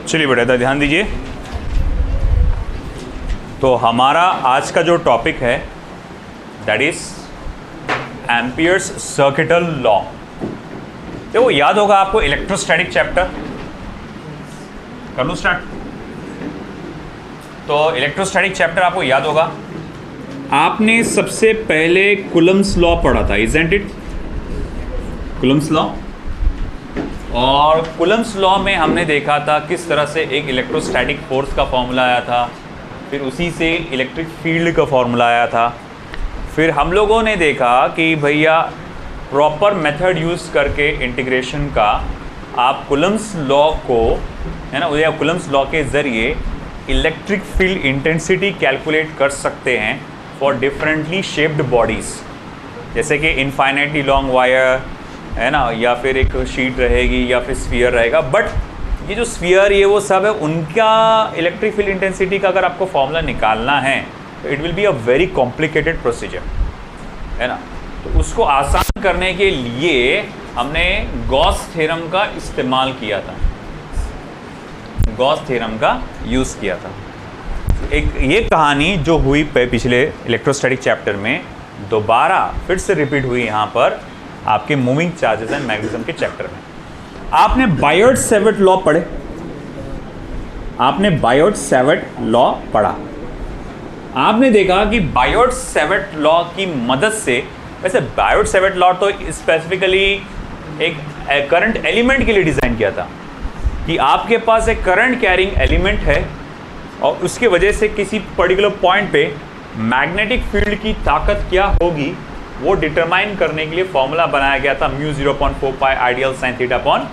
चलिए बेटा ध्यान दीजिए। तो हमारा आज का जो टॉपिक है that is amperes circuital law. देखो याद होगा आपको इलेक्ट्रोस्टैटिक चैप्टर, कर लूँ स्टार्ट। तो इलेक्ट्रोस्टैटिक चैप्टर आपको याद होगा, आपने सबसे पहले कुलम्स लॉ पढ़ा था, इजंट इट? Coulomb's law. और कुलम्स लॉ में हमने देखा था किस तरह से एक इलेक्ट्रोस्टैटिक फोर्स का फॉर्मूला आया था, फिर उसी से इलेक्ट्रिक फील्ड का फॉर्मूला आया था। फिर हम लोगों ने देखा कि भैया प्रॉपर मेथड यूज़ करके इंटीग्रेशन का आप कुलम्स लॉ को, है ना, या कुलम्स लॉ के ज़रिए इलेक्ट्रिक फील्ड इंटेंसिटी कैलकुलेट कर सकते हैं फॉर डिफरेंटली शेप्ड बॉडीज़, जैसे कि इनफाइनाइटली लॉन्ग वायर, है ना, या फिर एक शीट रहेगी या फिर स्फीयर रहेगा। बट ये जो स्फीयर ये वो सब है, उनका इलेक्ट्रिक फील्ड इंटेंसिटी का अगर आपको फॉर्मूला निकालना है तो it will be a very complicated procedure, है ना। तो उसको आसान करने के लिए हमने गॉस थ्योरम का इस्तेमाल किया था, गॉस थ्योरम का यूज़ किया था। एक ये कहानी जो हुई पिछले इलेक्ट्रोस्टैटिक चैप्टर में दोबारा फिर से रिपीट हुई यहाँ पर आपके मूविंग चार्जेस एंड मैग्नेटिज्म के चैप्टर में। आपने बायोट-सैवर्ट लॉ पढ़े? आपने बायोट-सैवर्ट लॉ पढ़ा। आपने देखा कि बायोट-सैवर्ट लॉ की मदद से, वैसे बायोट-सैवर्ट लॉ तो स्पेसिफिकली एक करंट एलिमेंट के लिए डिज़ाइन किया था कि आपके पास एक करंट कैरिंग एलिमेंट है और उसके वजह से किसी पर्टिकुलर पॉइंट पे मैग्नेटिक फील्ड की ताकत क्या होगी वो डिटरमाइन करने के लिए फॉर्मूला बनाया गया था, mu 0.4 pi ideal sine theta upon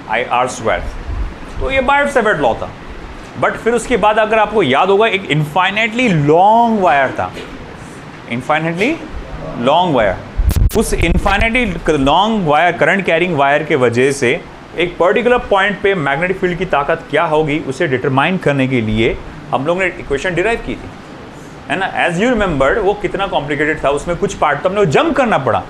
I R square. तो ये बायोट-सैवर्ट लॉ था। बट फिर उसके बाद अगर आपको याद होगा, एक इनफाइनाइटली लॉन्ग वायर था, इनफाइनाइटली लॉन्ग वायर। उस infinitely long wire, current carrying wire के वजह से एक पर्टिकुलर पॉइंट पे मैग्नेटिक फील्ड की ताकत क्या होगी उसे डिटरमाइन करने के लिए हम लोग ने इक्वेशन डिराइव की थी, है ना। एज यू रिमेंबर्ड वो कितना कॉम्प्लिकेटेड था, उसमें कुछ पार्ट तो हमने जंप करना पड़ा,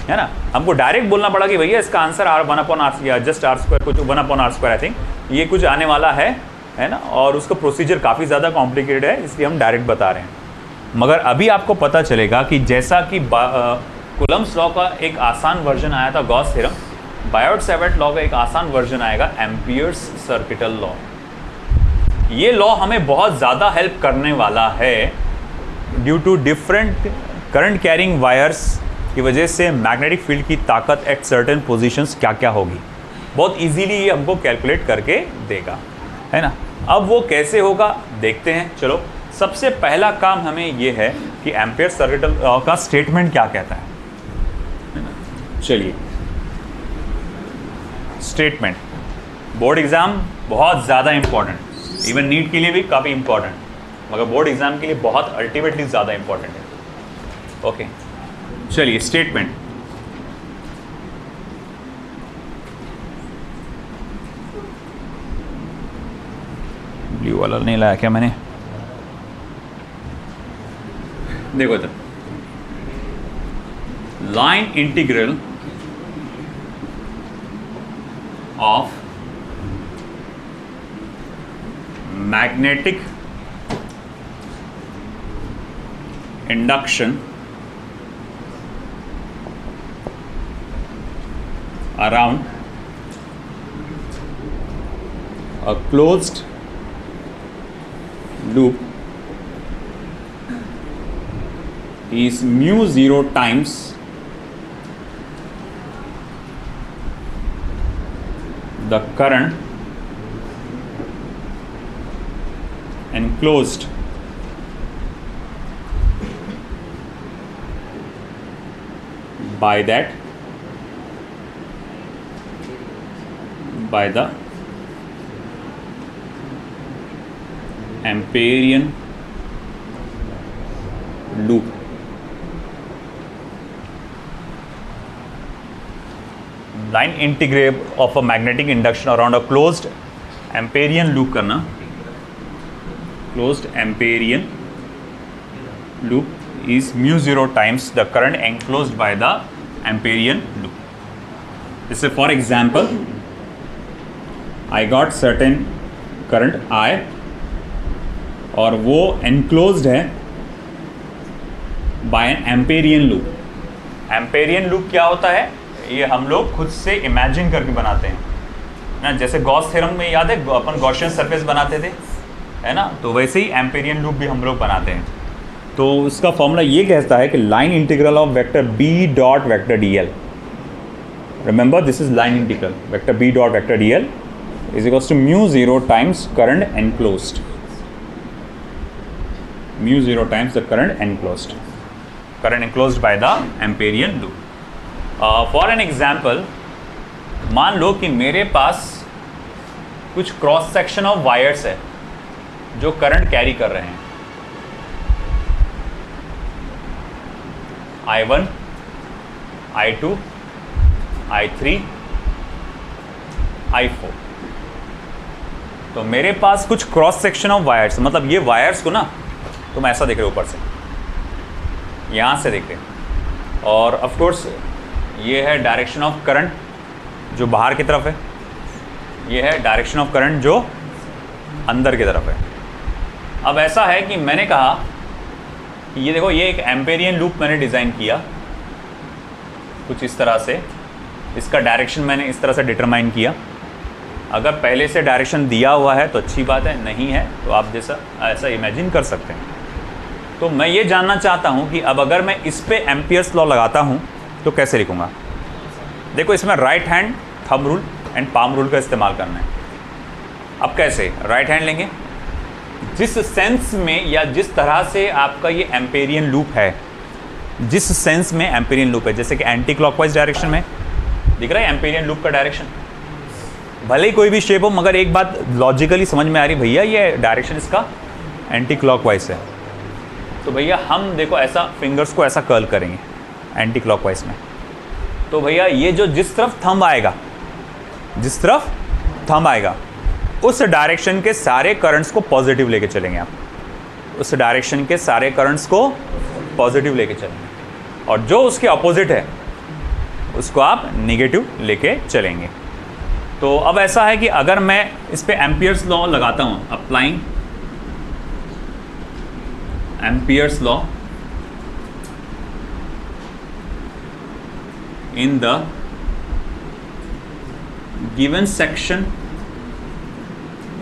है ना। हमको डायरेक्ट बोलना पड़ा कि भैया इसका आंसर आर 1/r या जस्ट आर स्क्वायर, कुछ 1/r स्क्वायर आई थिंक ये कुछ आने वाला है ना। और उसका प्रोसीजर काफ़ी ज़्यादा कॉम्प्लिकेटेड है, इसलिए हम डायरेक्ट बता रहे हैं। मगर अभी आपको पता चलेगा कि जैसा कि कुलम्स लॉ का एक आसान वर्जन आया था गॉस थ्योरम, बायोट-सैवर्ट लॉ का एक आसान वर्जन आएगा एम्पियर्स सर्किटल लॉ। ये लॉ हमें बहुत ज़्यादा हेल्प करने वाला है due to different current carrying wires की वजह से मैग्नेटिक फील्ड की ताकत एट सर्टेन पोजीशंस क्या क्या होगी, बहुत इजीली ये हमको कैलकुलेट करके देगा, है ना। अब वो कैसे होगा देखते हैं। चलो, सबसे पहला काम हमें ये है कि एम्पियर सर्किटल लॉ का स्टेटमेंट क्या कहता है ना। चलिए, स्टेटमेंट बोर्ड एग्जाम बहुत ज़्यादा इंपॉर्टेंट, इवन नीट के लिए भी काफ़ी इंपॉर्टेंट, मगर बोर्ड एग्जाम के लिए बहुत अल्टीमेटली ज़्यादा इंपॉर्टेंट है। ओके, चलिए स्टेटमेंट। ब्लू वाला नहीं लाया क्या मैंने? देखो इधर, line integral of magnetic induction around a closed loop is mu 0 times the current enclosed by the Amperian loop. Line integral of a magnetic induction around a closed Amperian loop करना, closed Amperian loop is mu 0 times the current enclosed by the Amperian loop. This is, for example, I got certain current I, और वो enclosed है by an Amperian loop. Amperian loop क्या होता है, ये हम लोग खुद से इमेजिन करके बनाते हैं ना, जैसे गॉस थ्योरम में याद है अपन गॉसियन सरफेस बनाते थे, है ना, तो वैसे ही एम्पेरियन लूप भी हम लोग बनाते हैं। तो उसका फॉर्मूला ये कहता है कि line integral of vector B dot vector DL, remember this is line integral, vector B dot vector DL is equals to mu 0 times current enclosed, mu 0 times the current enclosed, current enclosed by the Amperian loop. For an example, मान लो कि मेरे पास कुछ cross section of wires है जो current carry कर रहे हैं, I1, I2, I3, I4। तो मेरे पास कुछ क्रॉस सेक्शन ऑफ वायर्स, मतलब ये वायर्स को ना तुम ऐसा देख रहे हो ऊपर से, यहाँ से देख रहे हो, और ऑफ कोर्स ये है डायरेक्शन ऑफ करंट जो बाहर की तरफ है, ये है डायरेक्शन ऑफ करंट जो अंदर की तरफ है। अब ऐसा है कि मैंने कहा कि ये देखो, ये एक एम्पेरियन लूप मैंने डिज़ाइन किया कुछ इस तरह से, इसका डायरेक्शन मैंने इस तरह से डिटरमाइन किया। अगर पहले से डायरेक्शन दिया हुआ है तो अच्छी बात है, नहीं है तो आप जैसा ऐसा इमेजिन कर सकते हैं। तो मैं ये जानना चाहता हूँ कि अब अगर मैं इस पे एम्पियर्स लॉ लगाता हूँ तो कैसे लिखूँगा। देखो, इसमें right hand thumb rule and palm rule का इस्तेमाल करना है। अब कैसे राइट हैंड लेंगे, जिस सेंस में या जिस तरह से आपका ये एम्पेरियन लूप है, जिस सेंस में एम्पेरियन लूप है, जैसे कि एंटी क्लॉकवाइज डायरेक्शन में दिख रहा है एम्पेरियन लूप का डायरेक्शन, भले ही कोई भी शेप हो, मगर एक बात लॉजिकली समझ में आ रही, भैया ये डायरेक्शन इसका एंटी क्लॉकवाइज है, तो भैया हम देखो ऐसा फिंगर्स को ऐसा कर्ल करेंगे एंटी क्लॉकवाइज में, तो भैया ये जो जिस तरफ थंब आएगा, जिस तरफ थंब आएगा उस डायरेक्शन के सारे करंट्स को पॉजिटिव लेके चलेंगे आप, उस डायरेक्शन के सारे करंट्स को पॉजिटिव लेके चलेंगे, और जो उसके अपोजिट है उसको आप नेगेटिव लेके चलेंगे। तो अब ऐसा है कि अगर मैं इस पे एम्पियर्स लॉ लगाता हूँ, applying Ampere's law in the given section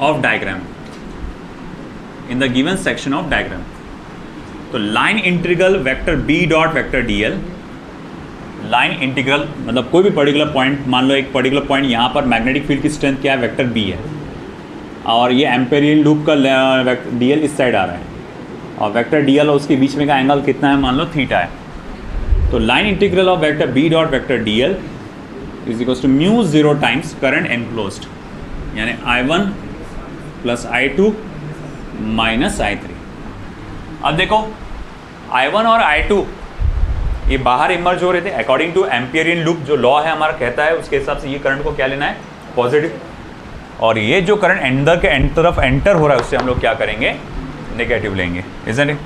of diagram, in the given section of diagram, तो line integral vector B dot vector DL, line integral मतलब कोई भी पर्टिकुलर पॉइंट, मान लो एक पर्टिकुलर पॉइंट यहाँ पर मैग्नेटिक फील्ड की स्ट्रेंथ क्या है, वेक्टर B है, और ये एम्पेरियन लूप का DL इस साइड आ रहा है, और वेक्टर DL और उसके बीच में का एंगल कितना है, मान लो थीटा है। तो line integral of vector B dot vector DL is equals to mu 0 times current enclosed, यानी I1 plus I2 minus I3। अब देखो I1 और I2 ये बाहर इमर्ज हो रहे थे, अकॉर्डिंग टू एम्पियरियन लूप जो लॉ है हमारा कहता है उसके हिसाब से ये करंट को क्या लेना है, पॉजिटिव, और ये जो करंट अंदर के एंड तरफ एंटर हो रहा है उससे हम लोग क्या करेंगे, नेगेटिव लेंगे, इजंट इट।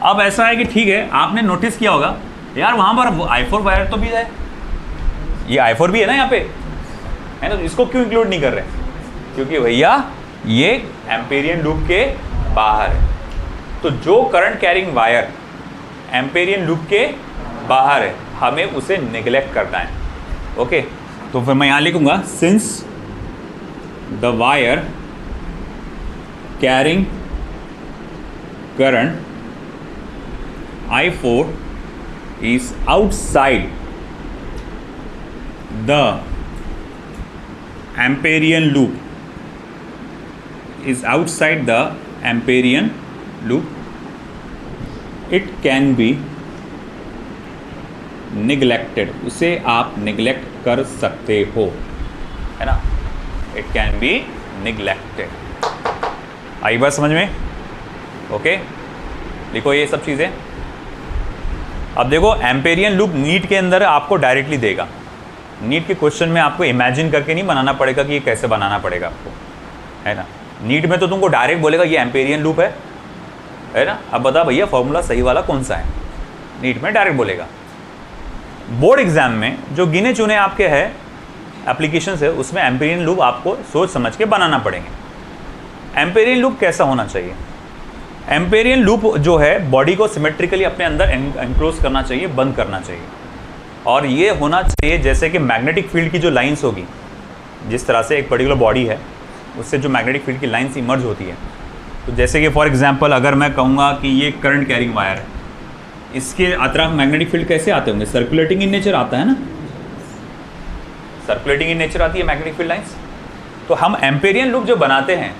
अब ऐसा है कि ठीक है, आपने नोटिस किया होगा यार वहाँ पर I4 वायर तो भी है, ये I4 भी है ना यहाँ पे, है ना, तो इसको क्यों इंक्लूड नहीं कर रहे, क्योंकि भैया ये एम्पेरियन लूप के बाहर है। तो जो current carrying wire Amperian loop के बाहर है हमें उसे नेग्लेक्ट करना है, ओके। तो फिर मैं यहाँ लिखूंगा, since the wire carrying current I4 is outside the Amperian loop, is outside the Amperian loop, it can be neglected, उसे आप neglect कर सकते हो, है ना, it can be neglected। आई बात समझ में, ओके। लिखो ये सब चीज़ें। अब देखो एम्पेरियन लूप नीट के अंदर आपको डायरेक्टली देगा, नीट के क्वेश्चन में आपको इमेजिन करके नहीं बनाना पड़ेगा कि ये कैसे बनाना पड़ेगा आपको, है ना। नीट में तो तुमको डायरेक्ट बोलेगा ये एम्पेरियन लूप है ना, अब बता भैया फॉर्मूला सही वाला कौन सा है, नीट में डायरेक्ट बोलेगा। बोर्ड एग्जाम में जो गिने चुने आपके है एप्लीकेशन है उसमें एम्पेरियन लूप आपको सोच समझ के बनाना पड़ेंगे, एम्पेरियन लूप कैसा होना चाहिए? एम्पेरियन लूप जो है बॉडी को सिमेट्रिकली अपने अंदर एनक्लोज करना चाहिए, बंद करना चाहिए। और ये होना चाहिए जैसे कि मैग्नेटिक फील्ड की जो लाइंस होगी, जिस तरह से एक पर्टिकुलर बॉडी है उससे जो मैग्नेटिक फील्ड की लाइंस इमर्ज होती है, तो जैसे कि फॉर एग्जांपल अगर मैं कहूँगा कि ये करंट कैरिंग वायर है, इसके अतराफ मैग्नेटिक फील्ड कैसे आते होंगे? सर्कुलेटिंग इन नेचर आता है ना, सर्कुलेटिंग इन नेचर आती है मैग्नेटिक फील्ड लाइंस। तो हम एम्पेरियन लूप जो बनाते हैं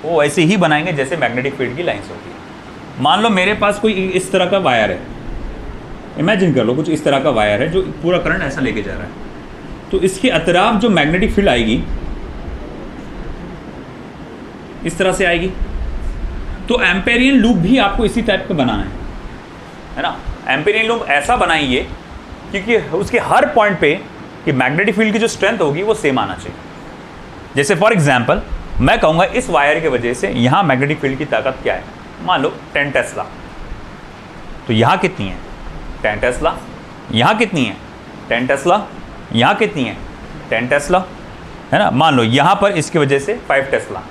वो वैसे ही बनाएंगे जैसे मैग्नेटिक फील्ड की लाइंस होती है। मान लो मेरे पास कोई इस तरह का वायर है, इमेजिन कर लो कुछ इस तरह का वायर है जो पूरा करंट ऐसा लेके जा रहा है, तो इसके अतराफ जो मैग्नेटिक फील्ड आएगी इस तरह से आएगी। तो एम्पेरियन लूप भी आपको इसी टाइप का बनाना है ना। एम्पेरियन लूप ऐसा बनाइए क्योंकि उसके हर पॉइंट पे कि मैग्नेटिक फील्ड की जो स्ट्रेंथ होगी वो सेम आना चाहिए। जैसे फॉर एग्जांपल मैं कहूँगा इस वायर की वजह से यहाँ मैग्नेटिक फील्ड की ताकत क्या है, मान लो 10 टेस्ला। तो यहाँ कितनी है? 10 टेस्ला। यहाँ कितनी है? 10 टेस्ला। यहाँ कितनी है? 10 टेस्ला, है ना। मान लो यहाँ पर इसकी वजह से 5 टेस्ला,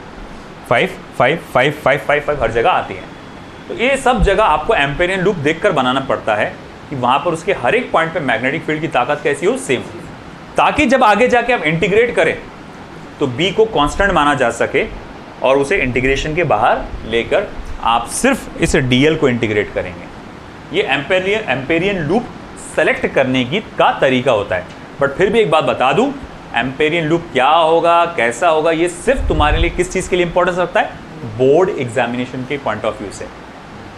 5 5 5 5 5 5 हर जगह आती है। तो ये सब जगह आपको एम्पेरियन लूप देखकर बनाना पड़ता है कि वहाँ पर उसके हर एक पॉइंट पे मैग्नेटिक फील्ड की ताकत कैसी हो, सेम, ताकि जब आगे जाके आप इंटीग्रेट करें तो बी को कांस्टेंट माना जा सके और उसे इंटीग्रेशन के बाहर लेकर आप सिर्फ इस डीएल को इंटीग्रेट करेंगे। ये एम्पेरियन लूप सेलेक्ट करने की का तरीका होता है। बट फिर भी एक बात बता दूं, एम्पेरियन लूप क्या होगा, कैसा होगा, ये सिर्फ तुम्हारे लिए किस चीज़ के लिए इंपॉर्टेंस रखता है? बोर्ड एग्जामिनेशन के पॉइंट ऑफ व्यू से।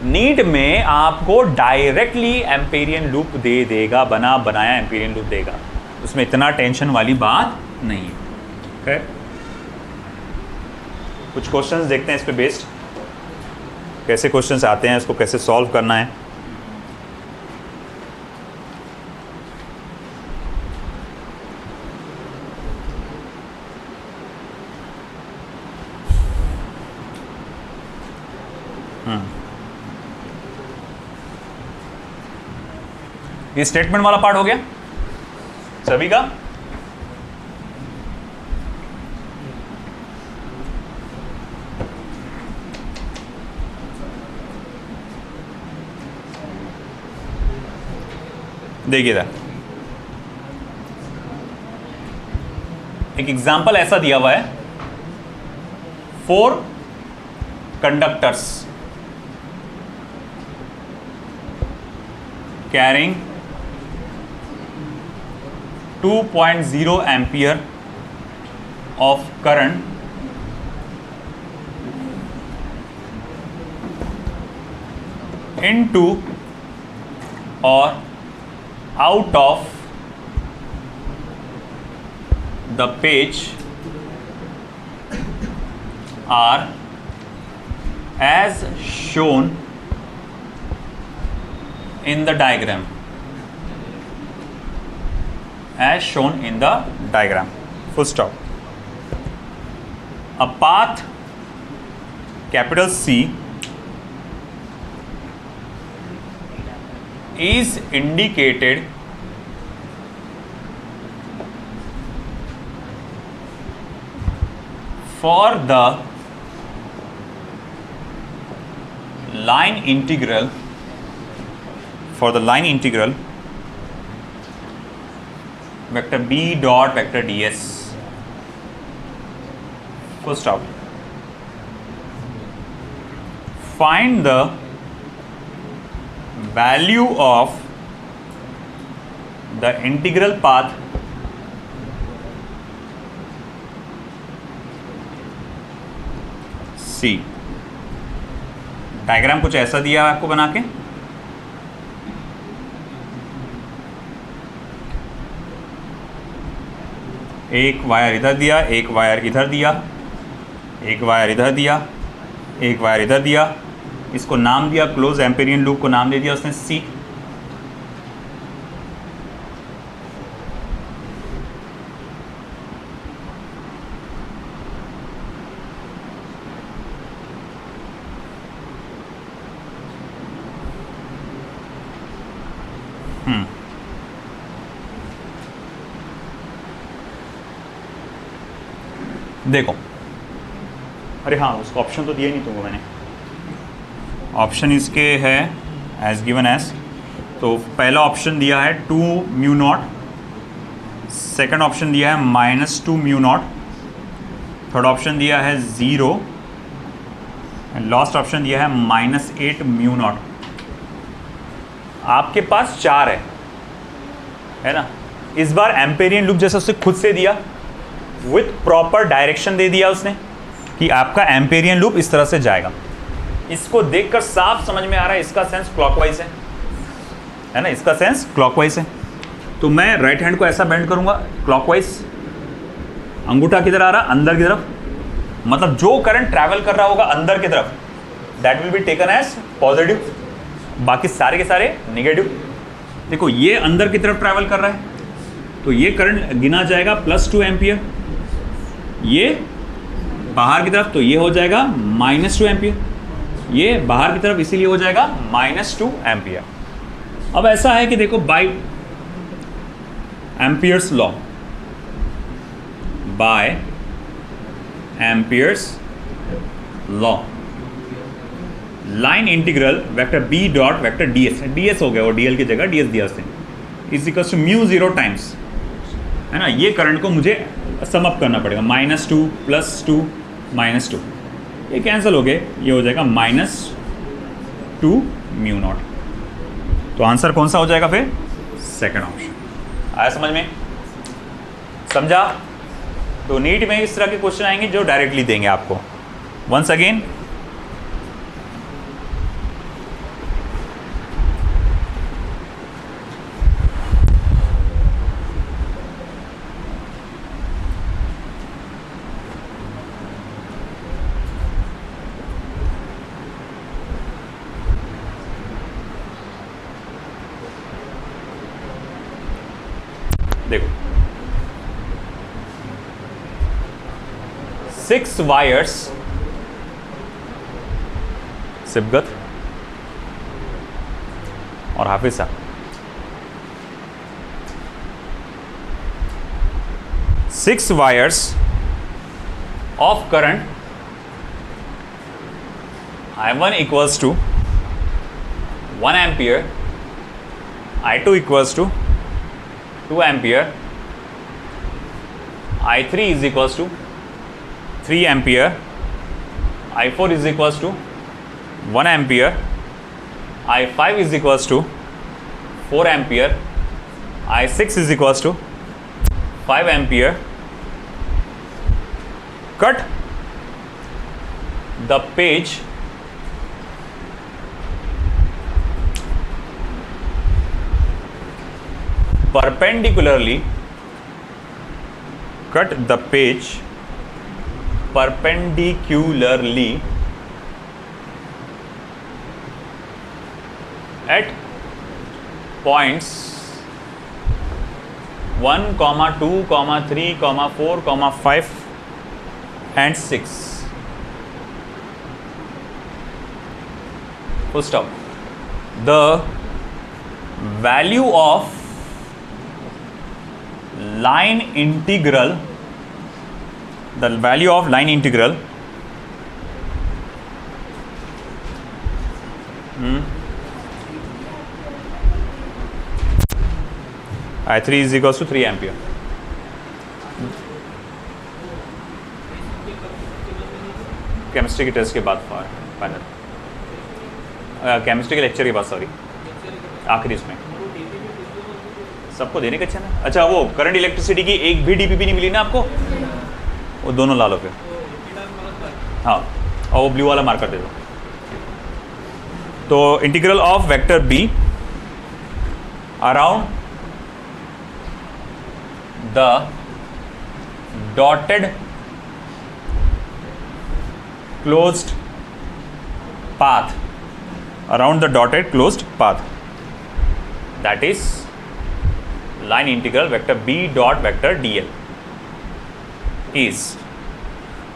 नीट में आपको डायरेक्टली एम्पेरियन लूप दे देगा, बनाया एम्पेरियन लूप देगा, उसमें इतना टेंशन वाली बात नहीं है। खैर कुछ क्वेश्चंस देखते हैं इस पे बेस्ड, कैसे क्वेश्चंस आते हैं, इसको कैसे सॉल्व करना है। ये स्टेटमेंट वाला पार्ट हो गया सभी का। देखिए एक एग्जांपल ऐसा दिया हुआ है, 4 conductors carrying 2.0 ampere of current into or out of the page are as shown in the diagram, as shown in the diagram. Full stop. A path capital C is indicated for the line integral, vector B dot vector ds. Full stop. Find the value of the integral path C. Diagram कुछ ऐसा दिया है आपको बना के, एक wire इधर दिया, एक वायर इधर दिया, एक वायर इधर दिया, एक वायर इधर दिया, इसको नाम दिया क्लोज एम्पेरियन लूप को नाम दे दिया उसने सी। देखो अरे हाँ, उसका ऑप्शन तो दिया ही नहीं तुमको मैंने। ऑप्शन इसके है एज गिवन एज, तो पहला ऑप्शन दिया है 2 म्यू नॉट, सेकंड ऑप्शन दिया है -2 म्यू नॉट, थर्ड ऑप्शन दिया है 0 एंड लास्ट ऑप्शन दिया है -8 म्यू नॉट। आपके पास 4 है ना। इस बार एम्पेरियन लूप जैसा उसने खुद से दिया, विथ प्रॉपर डायरेक्शन दे दिया उसने कि आपका एम्पेरियन लूप इस तरह से जाएगा। इसको देखकर साफ समझ में आ रहा है इसका सेंस क्लॉकवाइज है ना, इसका सेंस क्लॉकवाइज है। तो मैं राइट हैंड को ऐसा बेंड करूंगा क्लॉकवाइज, अंगूठा किधर आ रहा, अंदर की तरफ, मतलब जो करंट ट्रैवल कर रहा होगा अंदर की तरफ that will be taken as positive, बाकी सारे के सारे नेगेटिव। देखो ये अंदर की तरफ ट्रैवल कर रहा है तो ये करंट गिना जाएगा +2 एम्पियर, ये बाहर की तरफ तो ये हो जाएगा -2 एम्पियर, ये बाहर की तरफ इसीलिए हो जाएगा -2 एम्पियर। अब ऐसा है कि देखो by Ampere's law, by Ampere's law, line integral vector B dot vector ds हो गया, और dl की जगह ds दिया उसने, इज इक्वल्स टू μ0 टाइम्स, है ना। ये करंट को मुझे सम अप करना पड़ेगा, -2 +2 -2, ये कैंसिल हो गए, ये हो जाएगा -2 म्यू नॉट। तो आंसर कौन सा हो जाएगा फिर, सेकंड ऑप्शन। आया समझ में, समझा। तो नीट में इस तरह के क्वेश्चन आएंगे जो डायरेक्टली देंगे आपको। वंस अगेन देखो, 6 वायर्स, सिबगत और Hafiz Sahab, 6 wires of current I1 equals to 1 ampere, I2 equals to 2 ampere, I3 is equals to 3 ampere, I4 is equals to 1 ampere, I5 is equals to 4 ampere, I6 is equals to 5 ampere. Cut the page perpendicularly, cut the page perpendicularly at points 1, 2, 3, 4, 5 and 6. Full stop. The value of line integral, the value of line integral I3 is equals to 3 ampere. Chemistry के test के बाद final, chemistry के lecture के बाद, sorry आखिरी इसमें सबको देने का। अच्छा ना, अच्छा वो करंट इलेक्ट्रिसिटी की एक भी डीपीपी नहीं मिली ना आपको, वो दोनों ला लो फिर, हाँ, और वो ब्लू वाला मार्कर दे दो। तो integral of vector B around the dotted closed path, around the dotted closed path, that is line integral vector B dot vector DL is.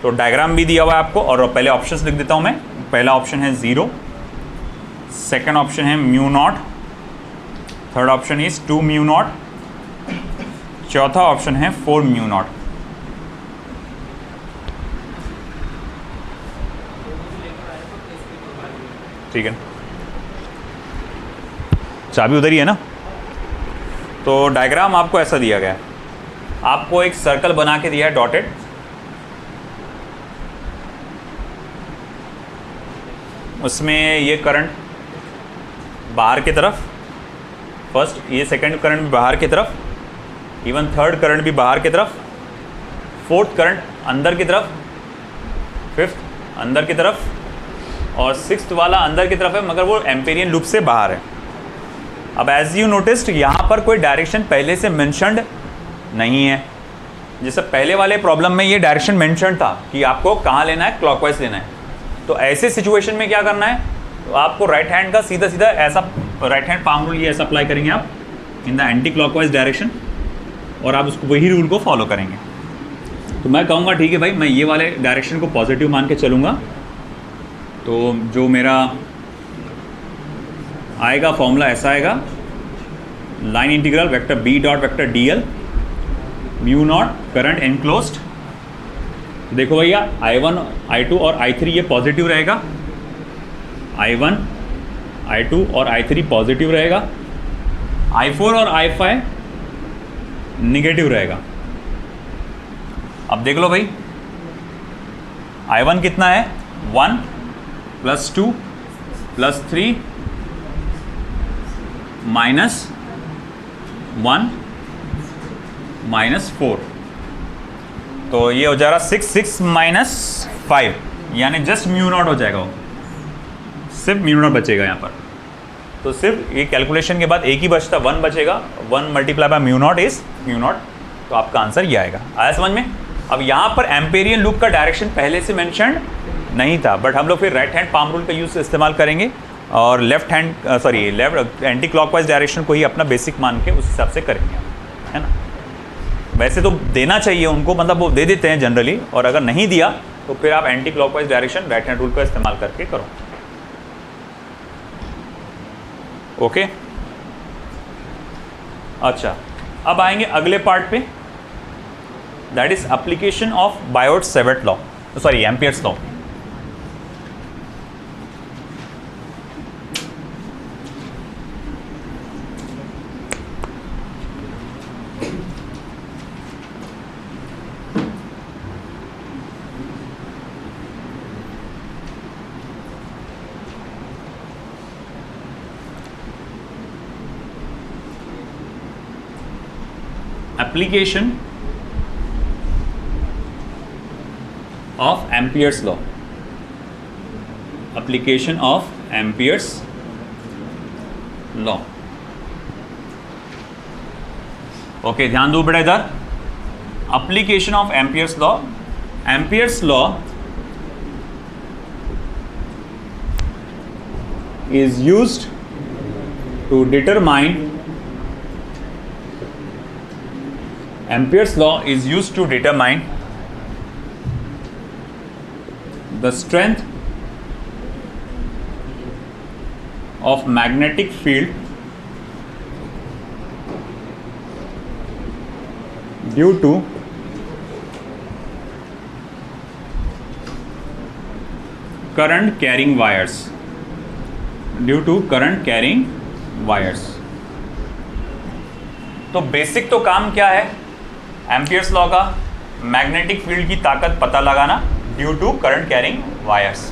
तो डायग्राम भी दिया हुआ है आपको, और पहले ऑप्शंस लिख देता हूं मैं। पहला ऑप्शन है 0, सेकंड ऑप्शन है mu not, third option is 2 mu naught, चौथा ऑप्शन है 4 म्यू नॉट। ठीक है, चाबी उधर ही है ना। तो डायग्राम आपको ऐसा दिया गया है, आपको एक सर्कल बना के दिया है डॉटेड, उसमें ये करंट बाहर की तरफ, फर्स्ट ये सेकंड करंट भी बाहर की तरफ, इवन थर्ड करंट भी बाहर की तरफ, फोर्थ करंट अंदर की तरफ, फिफ्थ अंदर की तरफ, और सिक्स्थ वाला अंदर की तरफ है मगर वो एम्पेरियन लूप से बाहर है। अब एज यू नोटिस्ड यहाँ पर कोई डायरेक्शन पहले से मेंशन्ड नहीं है, जैसे पहले वाले प्रॉब्लम में ये डायरेक्शन मेंशन्ड था कि आपको कहाँ लेना है, क्लॉकवाइज लेना है। तो ऐसे सिचुएशन में क्या करना है, तो आपको राइट हैंड का सीधा सीधा ऐसा राइट हैंड पाम रूल ये ऐसा अप्लाई करेंगे आप in the anti clockwise direction, और आप उसको वही रूल को फॉलो करेंगे। तो मैं कहूँगा ठीक है भाई, मैं ये वाले डायरेक्शन को पॉजिटिव मान के चलूँगा, तो जो मेरा आएगा फॉर्मूला ऐसा आएगा, line integral vector B dot vector D L mu naught current enclosed. देखो भैया I1 I2 और I3 ये पॉजिटिव रहेगा, I1 I2 और I3 पॉजिटिव रहेगा, I4 और I5 निगेटिव रहेगा। अब देख लो भाई I1 कितना है, 1 + 2 + 3 -1 -4, तो ये हो जाएगा 6 6 - 5, यानी जस्ट म्यू नॉट हो जाएगा, वो सिर्फ म्यू नॉट बचेगा यहाँ पर। तो सिर्फ ये कैलकुलेशन के बाद एक ही बचता, 1 बचेगा, 1 × mu naught is mu not, तो आपका आंसर ये आएगा। आया समझ में। अब यहाँ पर एम्पेरियन लूप का डायरेक्शन पहले से मेंशन्ड नहीं था, बट हम लोग फिर राइट हैंड पाम रूल का यूज़ इस्तेमाल करेंगे और लेफ्ट एंटी क्लॉकवाइज डायरेक्शन को ही अपना बेसिक मान के उस हिसाब से करेंगे, है ना। वैसे तो देना चाहिए उनको, मतलब वो दे देते हैं जनरली, और अगर नहीं दिया तो फिर आप anti clockwise direction right hand rule का इस्तेमाल करके करो। ओके, अच्छा अब आएंगे अगले पार्ट पे, that is application of Biot-Savart law, sorry Ampere's law. Application of Ampere's law. Application of Ampere's law. Okay, ध्यान दो बेटा इधर। Application of Ampere's law. Ampere's law is used to determine Ampere's law is used to determine the strength of magnetic field due to current carrying wires. Due to current carrying wires. तो basic तो काम क्या है Ampere's law का, magnetic field की ताकत पता लगाना due to current carrying wires.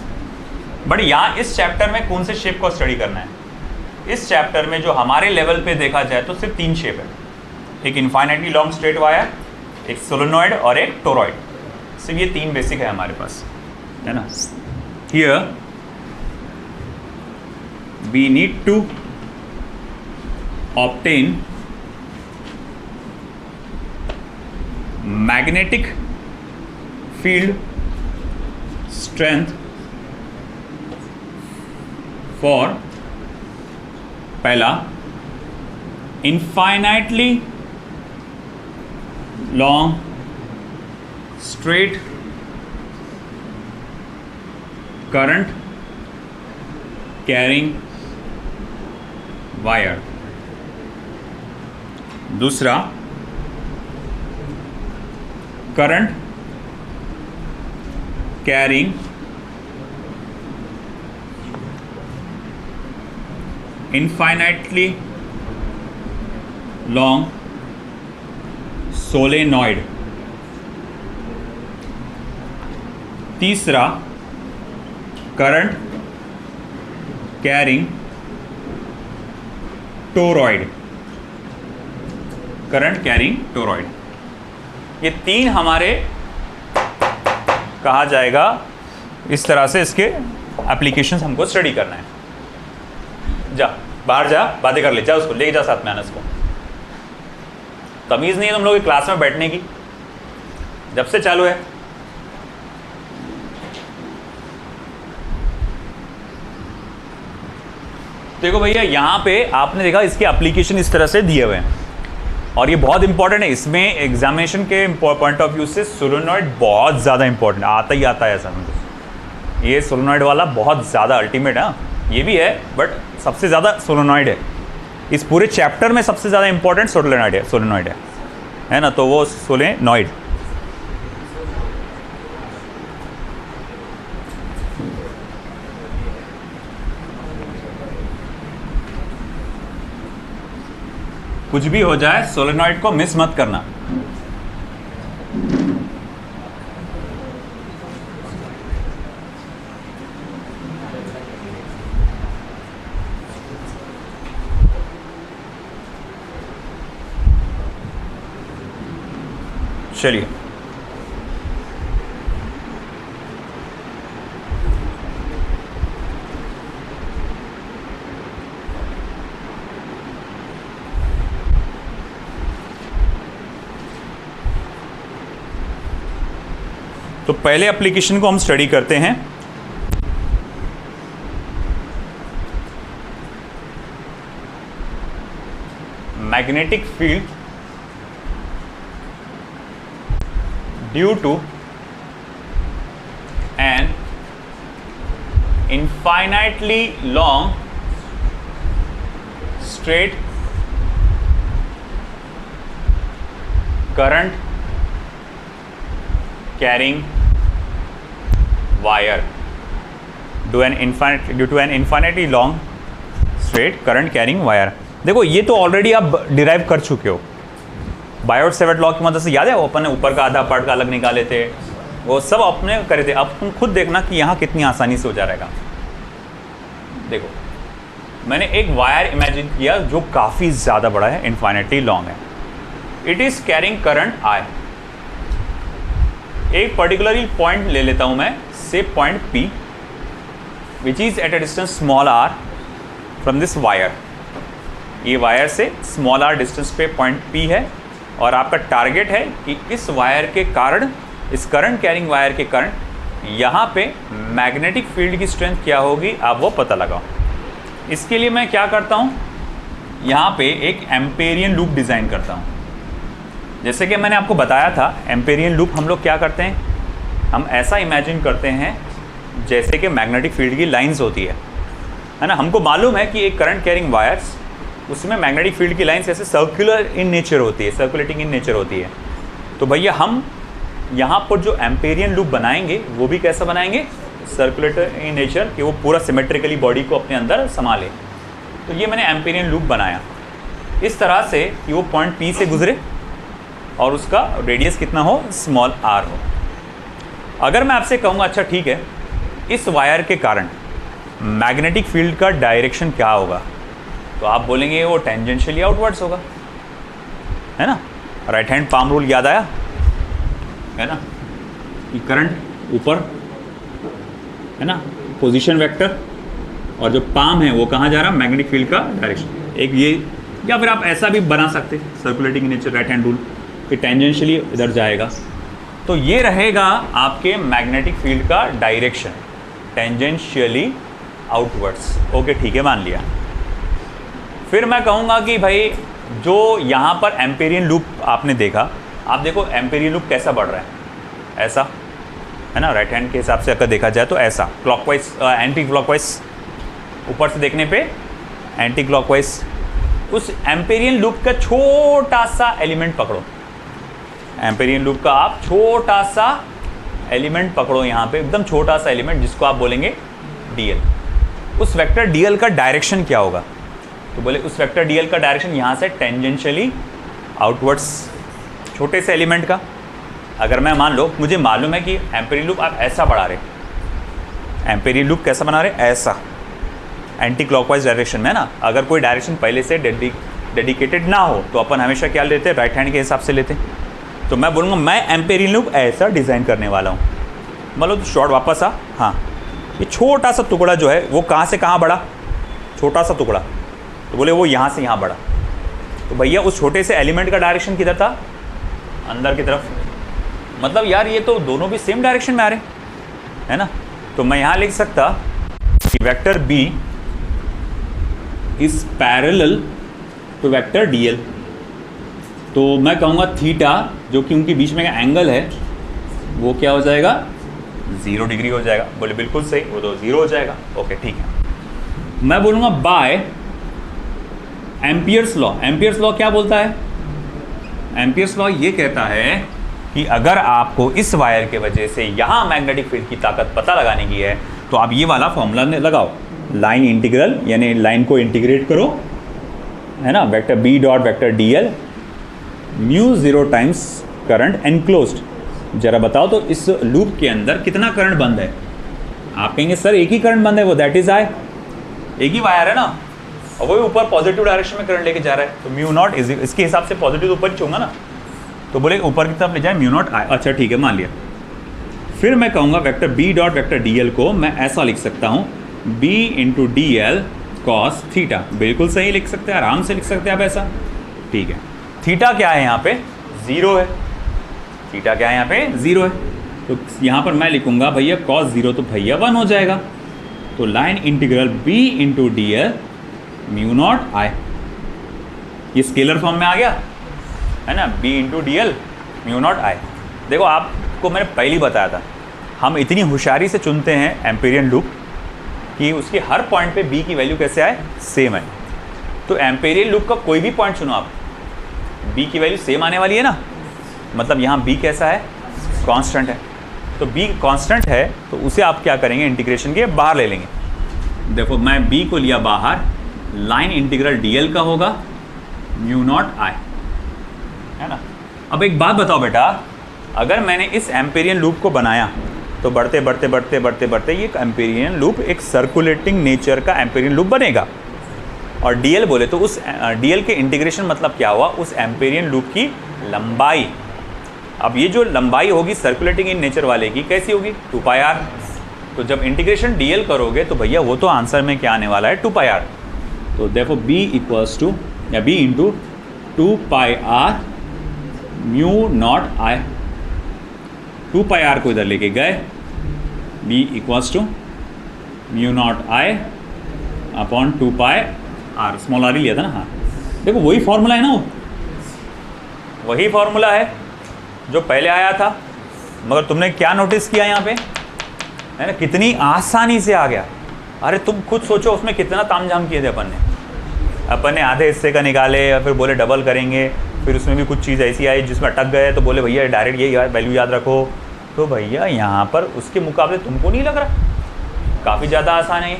But यहाँ इस चैप्टर में कौन से शेप को स्टडी करना है, इस चैप्टर में जो हमारे लेवल पे देखा जाए तो सिर्फ 3 शेप है, एक इनफाइनाइटली लॉन्ग स्ट्रेट वायर, एक सोलेनॉइड और एक टोरॉइड। सिर्फ ये 3 बेसिक है हमारे पास, है ना। Here we need to obtain magnetic field strength for पहला infinitely long straight current carrying wire, दूसरा current carrying infinitely long solenoid. तीसरा, current carrying toroid. Current carrying toroid, ये तीन हमारे कहा जाएगा, इस तरह से इसके एप्लीकेशंस हमको स्टडी करना है। जा बाहर जा, बातें कर ले, जा उसको लेके जा साथ में आना। इसको तमीज़ नहीं है तुम लोग क्लास में बैठने की, जब से चालू है। देखो भैया, यहाँ पे आपने देखा इसके एप्लीकेशन इस तरह से दिए हुए हैं और ये बहुत इंपॉर्टेंट है। इसमें एग्जामिनेशन के पॉइंट ऑफ व्यू से सोलेनॉइड बहुत ज़्यादा इंपॉर्टेंट आता ही आता है ऐसा समझो। ये सोलेनॉइड वाला बहुत ज़्यादा अल्टीमेट है, ये भी है बट सबसे ज़्यादा सोलेनॉइड है। इस पूरे चैप्टर में सबसे ज़्यादा इंपॉर्टेंट सोलेनॉइड है ना, तो वो सोलेनॉइड। कुछ भी हो जाए सोलेनॉइड को मिस मत करना। चलिए, तो पहले एप्लीकेशन को हम स्टडी करते हैं। Magnetic field due to an infinitely long straight current carrying wire due to an infinitely long straight current carrying wire। देखो ये तो ऑलरेडी आप डिराइव कर चुके हो बायोट सेवर्ट लॉ की मदद से। याद है वो अपन ने ऊपर का आधा पार्ट का अलग निकाले थे, वो सब अपने करे थे। अब तुम खुद देखना कि यहाँ कितनी आसानी से हो जा रहेगा। देखो मैंने एक वायर इमेजिन किया जो काफ़ी ज़्यादा बड़ा है, इनफाइनाइटली लॉन्ग है। It is carrying current I. एक पर्टिकुलरली पॉइंट ले लेता हूँ मैं, से point P which is at a distance small r from this wire. ये वायर से स्मॉल r डिस्टेंस पे पॉइंट P है और आपका टारगेट है कि इस वायर के कारण, इस करंट कैरिंग वायर के कारण यहाँ पे मैग्नेटिक फील्ड की स्ट्रेंथ क्या होगी आप वो पता लगाओ। इसके लिए मैं क्या करता हूँ, यहाँ पे एक एम्पेरियन लूप डिज़ाइन करता हूँ। जैसे कि मैंने आपको बताया था, एम्पेरियन लूप हम लोग क्या करते हैं, हम ऐसा इमेजिन करते हैं जैसे कि मैग्नेटिक फील्ड की लाइंस होती है ना। हमको मालूम है कि एक करंट कैरिंग वायर्स, उसमें मैग्नेटिक फील्ड की लाइंस ऐसे सर्कुलर इन नेचर होती है, सर्कुलेटिंग इन नेचर होती है। तो भैया हम यहाँ पर जो एम्पेरियन लूप बनाएंगे वो भी कैसा बनाएंगे, सर्कुलेटर इन नेचर, कि वो पूरा सिमेट्रिकली बॉडी को अपने अंदर संभाले। तो ये मैंने एम्पेरियन लूप बनाया इस तरह से कि वो पॉइंट P से गुजरे और उसका रेडियस कितना हो, स्मॉल r हो। अगर मैं आपसे कहूँगा अच्छा ठीक है, इस वायर के कारण मैग्नेटिक फील्ड का डायरेक्शन क्या होगा, तो आप बोलेंगे वो टेंजेंशियली आउटवर्ड्स होगा, है ना। राइट हैंड पाम रूल याद आया है ना, कि करंट ऊपर है ना, पोजीशन वेक्टर, और जो पाम है वो कहाँ जा रहा है, मैग्नेटिक फील्ड का डायरेक्शन। एक ये, या फिर आप ऐसा भी बना सकते circulating nature right hand rule, कि टेंजेंशियली इधर जाएगा। तो ये रहेगा आपके मैग्नेटिक फील्ड का डायरेक्शन, टेंजेंशियली आउटवर्ड्स। ओके ठीक है, मान लिया। फिर मैं कहूँगा कि भाई जो यहाँ पर एम्पेरियन लूप आपने देखा, आप देखो एम्पेरियन लूप कैसा बढ़ रहा है, ऐसा है ना, राइट हैंड के हिसाब से अगर देखा जाए तो ऐसा क्लॉकवाइज, एंटी क्लॉकवाइज, ऊपर से देखने पे एंटी क्लॉकवाइज। उस एम्पेरियन लूप का छोटा सा एलिमेंट पकड़ो, एम्पेरियन लूप का आप छोटा सा एलिमेंट पकड़ो, यहाँ पे एकदम छोटा सा एलिमेंट जिसको आप बोलेंगे dl। उस वेक्टर dl का डायरेक्शन क्या होगा, तो बोले उस वेक्टर डीएल का डायरेक्शन यहाँ से टेंजेंशियली आउटवर्ड्स, छोटे से एलिमेंट का। अगर मैं मान लो मुझे मालूम है कि एम्पेरियल लूप आप ऐसा बढ़ा रहे, एम्पेरियल लूप कैसा बना रहे, ऐसा एंटी क्लॉकवाइज डायरेक्शन में ना। अगर कोई डायरेक्शन पहले से डेडिकेटेड ना हो तो अपन हमेशा क्या लेते हैं, राइट हैंड के हिसाब से लेते। तो मैं बोलूँगा मैं एम्पेरियल लूप ऐसा डिज़ाइन करने वाला हूँ। मतलब तो शॉर्ट वापस आ, हाँ ये छोटा सा टुकड़ा जो है वो कहाँ से कहाँ बढ़ा, छोटा सा टुकड़ा, तो बोले वो यहाँ से यहाँ बढ़ा। तो भैया उस छोटे से एलिमेंट का डायरेक्शन किधर था, अंदर की तरफ। मतलब यार ये तो दोनों भी सेम डायरेक्शन में आ रहे है ना। तो मैं यहाँ लिख सकता कि vector B is parallel to vector DL. तो मैं कहूँगा थीटा जो कि उनके बीच में का एंगल है वो क्या हो जाएगा, 0 डिग्री हो जाएगा। बोले बिल्कुल सही, वो तो 0 हो जाएगा। ओके ठीक है। मैं बोलूँगा by Ampere's law. Ampere's law क्या बोलता है, एम्पियर्स लॉ ये कहता है कि अगर आपको इस वायर के वजह से यहाँ मैग्नेटिक फील्ड की ताकत पता लगाने की है तो आप ये वाला फॉर्मूला लगाओ, लाइन इंटीग्रल, यानी लाइन को इंटीग्रेट करो है ना, vector B dot vector D L mu 0 times current enclosed. जरा बताओ तो इस लूप के अंदर कितना करंट बंद है। आप कहेंगे सर एक ही करंट बंद है, वो दैट इज आई, एक ही वायर है ना, और वही ऊपर पॉजिटिव डायरेक्शन में करंट लेके जा रहा है। तो म्यू नॉट इज, इसके हिसाब से पॉजिटिव ऊपर ही चूंगा ना, तो बोले ऊपर की तरफ ले जाए म्यू नॉट आई। अच्छा ठीक है, मान लिया। फिर मैं कहूँगा vector B dot vector D L को मैं ऐसा लिख सकता हूँ, B into D L cos theta. बिल्कुल सही लिख सकते हैं, आराम से लिख सकते हैं आप ऐसा। ठीक है, थीटा क्या है यहाँ पे, 0 है। थीटा क्या है यहाँ पे, 0 है। तो यहाँ पर मैं लिखूँगा भैया कॉस 0, तो भैया 1 हो जाएगा। तो line integral B into D L mu naught I, ये स्केलर फॉर्म में आ गया है ना, b into D L mu naught I. देखो आपको मैंने पहले ही बताया था, हम इतनी होशियारी से चुनते हैं एम्पेरियन लूप कि उसके हर पॉइंट पे b की वैल्यू कैसे आए, सेम है। तो एम्पेरियन लूप का कोई भी पॉइंट चुनो आप, b की वैल्यू सेम आने वाली है ना, मतलब यहाँ b कैसा है, कांस्टेंट है। तो b कांस्टेंट है तो उसे आप क्या करेंगे, इंटीग्रेशन के बाहर ले लेंगे। देखो मैं b को लिया बाहर, लाइन इंटीग्रल dl का होगा म्यू नॉट आई, है ना। अब एक बात बताओ बेटा, अगर मैंने इस एम्पेरियन लूप को बनाया तो बढ़ते बढ़ते बढ़ते बढ़ते बढ़ते ये एम्पेरियन लूप एक सर्कुलेटिंग नेचर का एम्पेरियन लूप बनेगा। और डीएल बोले तो उस डीएल के इंटीग्रेशन मतलब क्या हुआ, उस एम्पेरियन लूप की लंबाई। अब ये जो लंबाई होगी सर्कुलेटिंग इन नेचर वाले की कैसी होगी, 2πr। तो जब इंटीग्रेशन डीएल करोगे तो भैया वो तो आंसर में क्या आने वाला है, 2πr। तो देखो b इक्वल्स टू या b into 2πr mu naught I. 2πr को इधर लेके गए, b equals to mu naught I upon 2πr, small R ही लिया था ना। हाँ देखो वही फॉर्मूला है ना, वही फॉर्मूला है जो पहले आया था। मगर तुमने क्या नोटिस किया यहाँ पे, है ना, कितनी आसानी से आ गया। अरे तुम खुद सोचो उसमें कितना तामझाम किए थे अपन ने आधे हिस्से का निकाले, या फिर बोले डबल करेंगे, फिर उसमें भी कुछ चीज़ ऐसी आई जिसमें अटक गए तो बोले भैया डायरेक्ट ये वैल्यू याद रखो। तो भैया यहाँ पर उसके मुकाबले तुमको नहीं लग रहा काफ़ी ज़्यादा आसान है।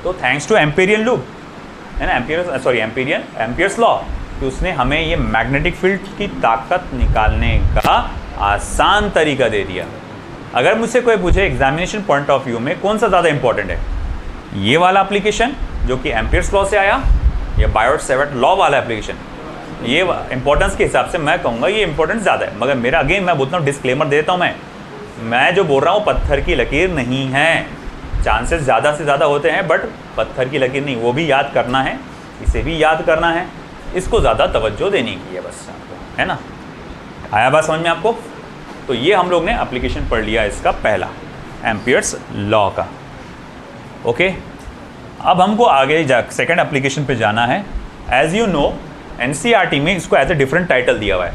तो थैंक्स टू एम्पेरियन लूप, है ना, एम्पियर्स लॉ, कि उसने हमें ये मैग्नेटिक फील्ड की ताकत निकालने का आसान तरीका दे दिया। अगर मुझसे कोई पूछे एग्जामिनेशन पॉइंट ऑफ व्यू में कौन सा ज़्यादा इंपॉर्टेंट है, ये वाला एप्लीकेशन जो कि एम्पियर्स लॉ से आया या बायोट-सैवर्ट लॉ वाला एप्लीकेशन, ये इंपॉर्टेंस के हिसाब से मैं कहूँगा ये इंपॉर्टेंस ज़्यादा है। मगर मेरा अगेन मैं बोलता हूँ, डिस्क्लेमर देता हूँ, मैं जो बोल रहा हूँ पत्थर की लकीर नहीं है। चांसेस ज़्यादा से ज़्यादा होते हैं बट पत्थर की लकीर नहीं, वो भी याद करना है, इसे भी याद करना है, इसको ज़्यादा तवज्जो देने की है बस आपको, है ना। आया बात समझ में आपको। तो ये हम लोग ने एप्लीकेशन पढ़ लिया इसका पहला, एम्पियर्स लॉ का। ओके, अब हमको आगे सेकंड एप्लीकेशन पे जाना है। एज यू नो एनसीईआरटी में इसको एज ए डिफरेंट टाइटल दिया हुआ है,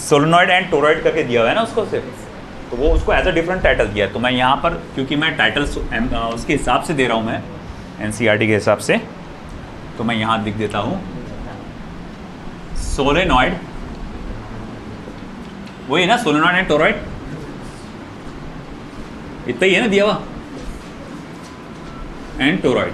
सोलेनॉइड एंड टोरॉइड करके दिया हुआ है ना उसको सिर्फ, तो वो उसको एज ए डिफरेंट टाइटल दिया है। तो मैं यहाँ पर क्योंकि मैं टाइटल उसके हिसाब से दे रहा हूँ, मैं एनसीईआरटी के हिसाब से, तो मैं यहाँ लिख देता हूँ सोलेनॉइड, वही है ना सोलेनॉइड एंड टोरॉइड, इतना ही है ना दिया हुआ, एंड टोरॉइड।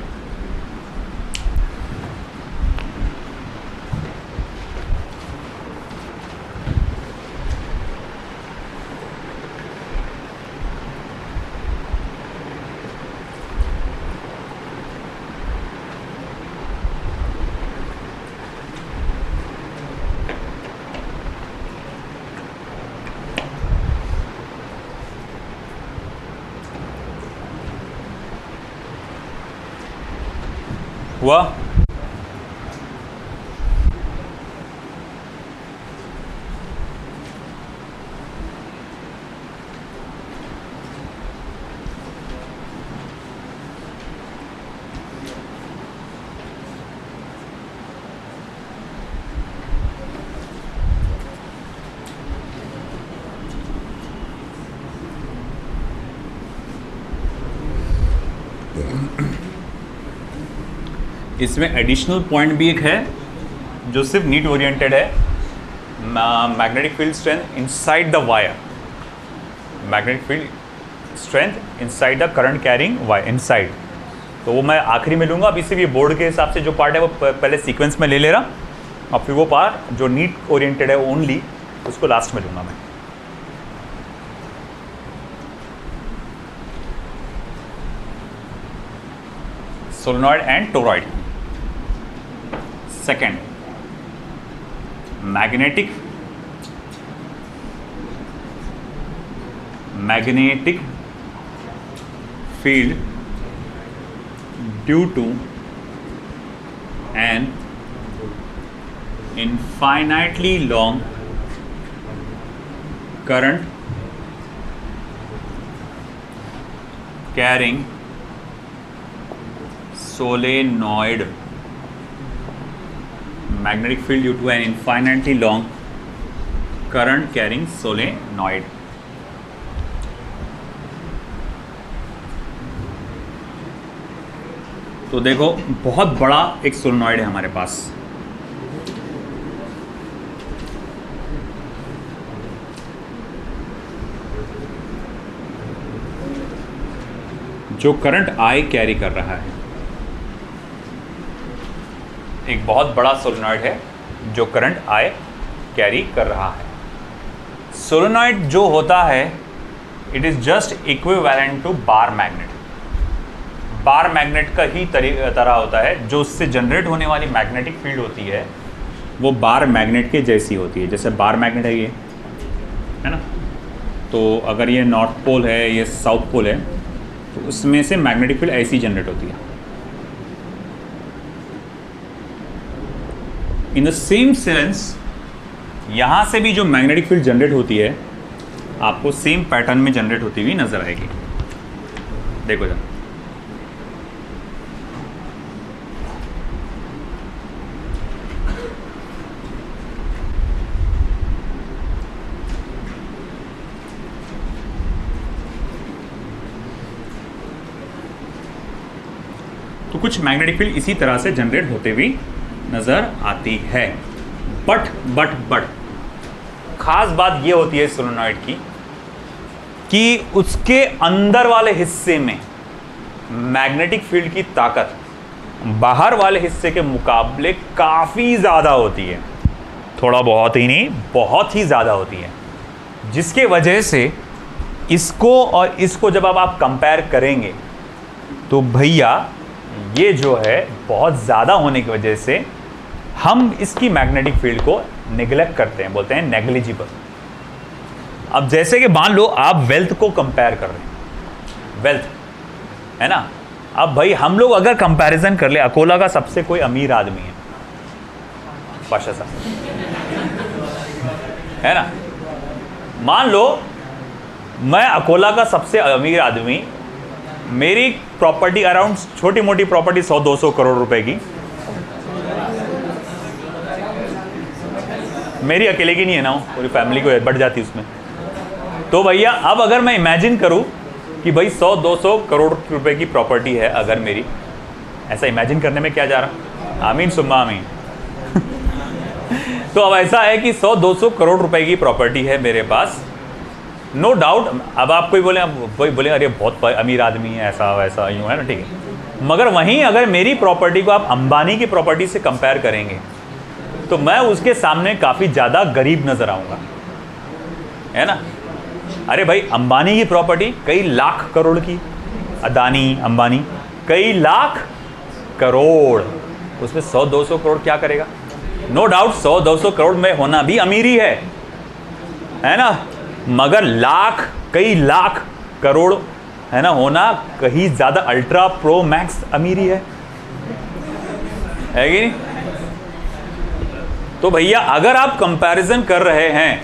हुआ? इसमें एडिशनल पॉइंट भी एक है जो सिर्फ नीट ओरिएंटेड है, magnetic field strength inside the wire, magnetic field strength inside the current carrying wire inside. तो वो मैं आखिरी में लूँगा। अभी सिर्फ ये बोर्ड के हिसाब से जो पार्ट है वो पहले सीक्वेंस में ले ले रहा, और फिर वो पार्ट जो नीट ओरिएंटेड है ओनली उसको लास्ट में लूँगा मैं। Solenoid and toroid. Second, magnetic field due to an infinitely long current carrying solenoid, magnetic field due to an infinitely long current carrying solenoid। तो देखो बहुत बड़ा एक सोलेनॉइड है हमारे पास, जो करंट आई कैरी कर रहा है। एक बहुत बड़ा सोलेनॉइड है जो करंट आई कैरी कर रहा है। सोलेनॉइड जो होता है it is just equivalent to bar magnet. Bar magnet का ही तरह होता है। जो उससे जनरेट होने वाली मैग्नेटिक फील्ड होती है वो बार मैग्नेट के जैसी होती है। जैसे बार मैग्नेट है ये, है ना, तो अगर ये नॉर्थ पोल है, ये साउथ पोल है, तो उसमें से मैग्नेटिक फील्ड ऐसी जनरेट होती है। इन द सेम सेंस यहाँ से भी जो मैग्नेटिक फील्ड जनरेट होती है आपको सेम पैटर्न में जनरेट होती हुई नजर आएगी। देखो जरा, तो कुछ मैग्नेटिक फील्ड इसी तरह से जनरेट होते हुए नजर आती है। बट खास बात ये होती है सोलेनॉइड की कि उसके अंदर वाले हिस्से में मैग्नेटिक फील्ड की ताकत बाहर वाले हिस्से के मुकाबले काफ़ी ज़्यादा होती है। थोड़ा बहुत ही नहीं, बहुत ही ज़्यादा होती है, जिसके वजह से इसको और इसको जब आप कंपेयर करेंगे तो भैया ये जो है बहुत ज़्यादा होने की वजह से हम इसकी मैग्नेटिक फील्ड को नेग्लेक्ट करते हैं, बोलते हैं नेग्लिजिबल। अब जैसे कि मान लो आप वेल्थ को कंपेयर कर रहे हैं, वेल्थ है ना। अब भाई हम लोग अगर कंपैरिजन कर ले, अकोला का सबसे कोई अमीर आदमी है पाशा साहब, है ना। मान लो मैं अकोला का सबसे अमीर आदमी, मेरी प्रॉपर्टी अराउंड छोटी मोटी प्रॉपर्टी 100-200 करोड़ रुपए की, मेरी अकेले की नहीं है ना, पूरी फैमिली को बढ़ जाती उसमें। तो भैया अब अगर मैं इमेजिन करूं कि भाई 100-200 करोड़ रुपए की प्रॉपर्टी है अगर मेरी, ऐसा इमेजिन करने में क्या जा रहा, आमीन सुम्मा आमीन। तो अब ऐसा है कि 100-200 करोड़ रुपए की प्रॉपर्टी है मेरे पास, नो डाउट। अब आप कोई बोले, वही बोले अरे बहुत अमीर आदमी है, ऐसा वैसा यूँ है ना, ठीक है। मगर वहीं अगर मेरी प्रॉपर्टी को आप अंबानी की प्रॉपर्टी से कंपेयर करेंगे तो मैं उसके सामने काफ़ी ज़्यादा गरीब नज़र आऊँगा, है ना। अरे भाई अंबानी की प्रॉपर्टी कई लाख करोड़ की, अदानी अंबानी कई लाख करोड़, उसमें 100-200 करोड़ क्या करेगा। नो डाउट 100-200 करोड़ में होना भी अमीरी है ना, मगर लाख, कई लाख करोड़ है ना होना कहीं ज़्यादा अल्ट्रा प्रो मैक्स अमीरी है है कि नहीं? तो भैया अगर आप कंपैरिजन कर रहे हैं,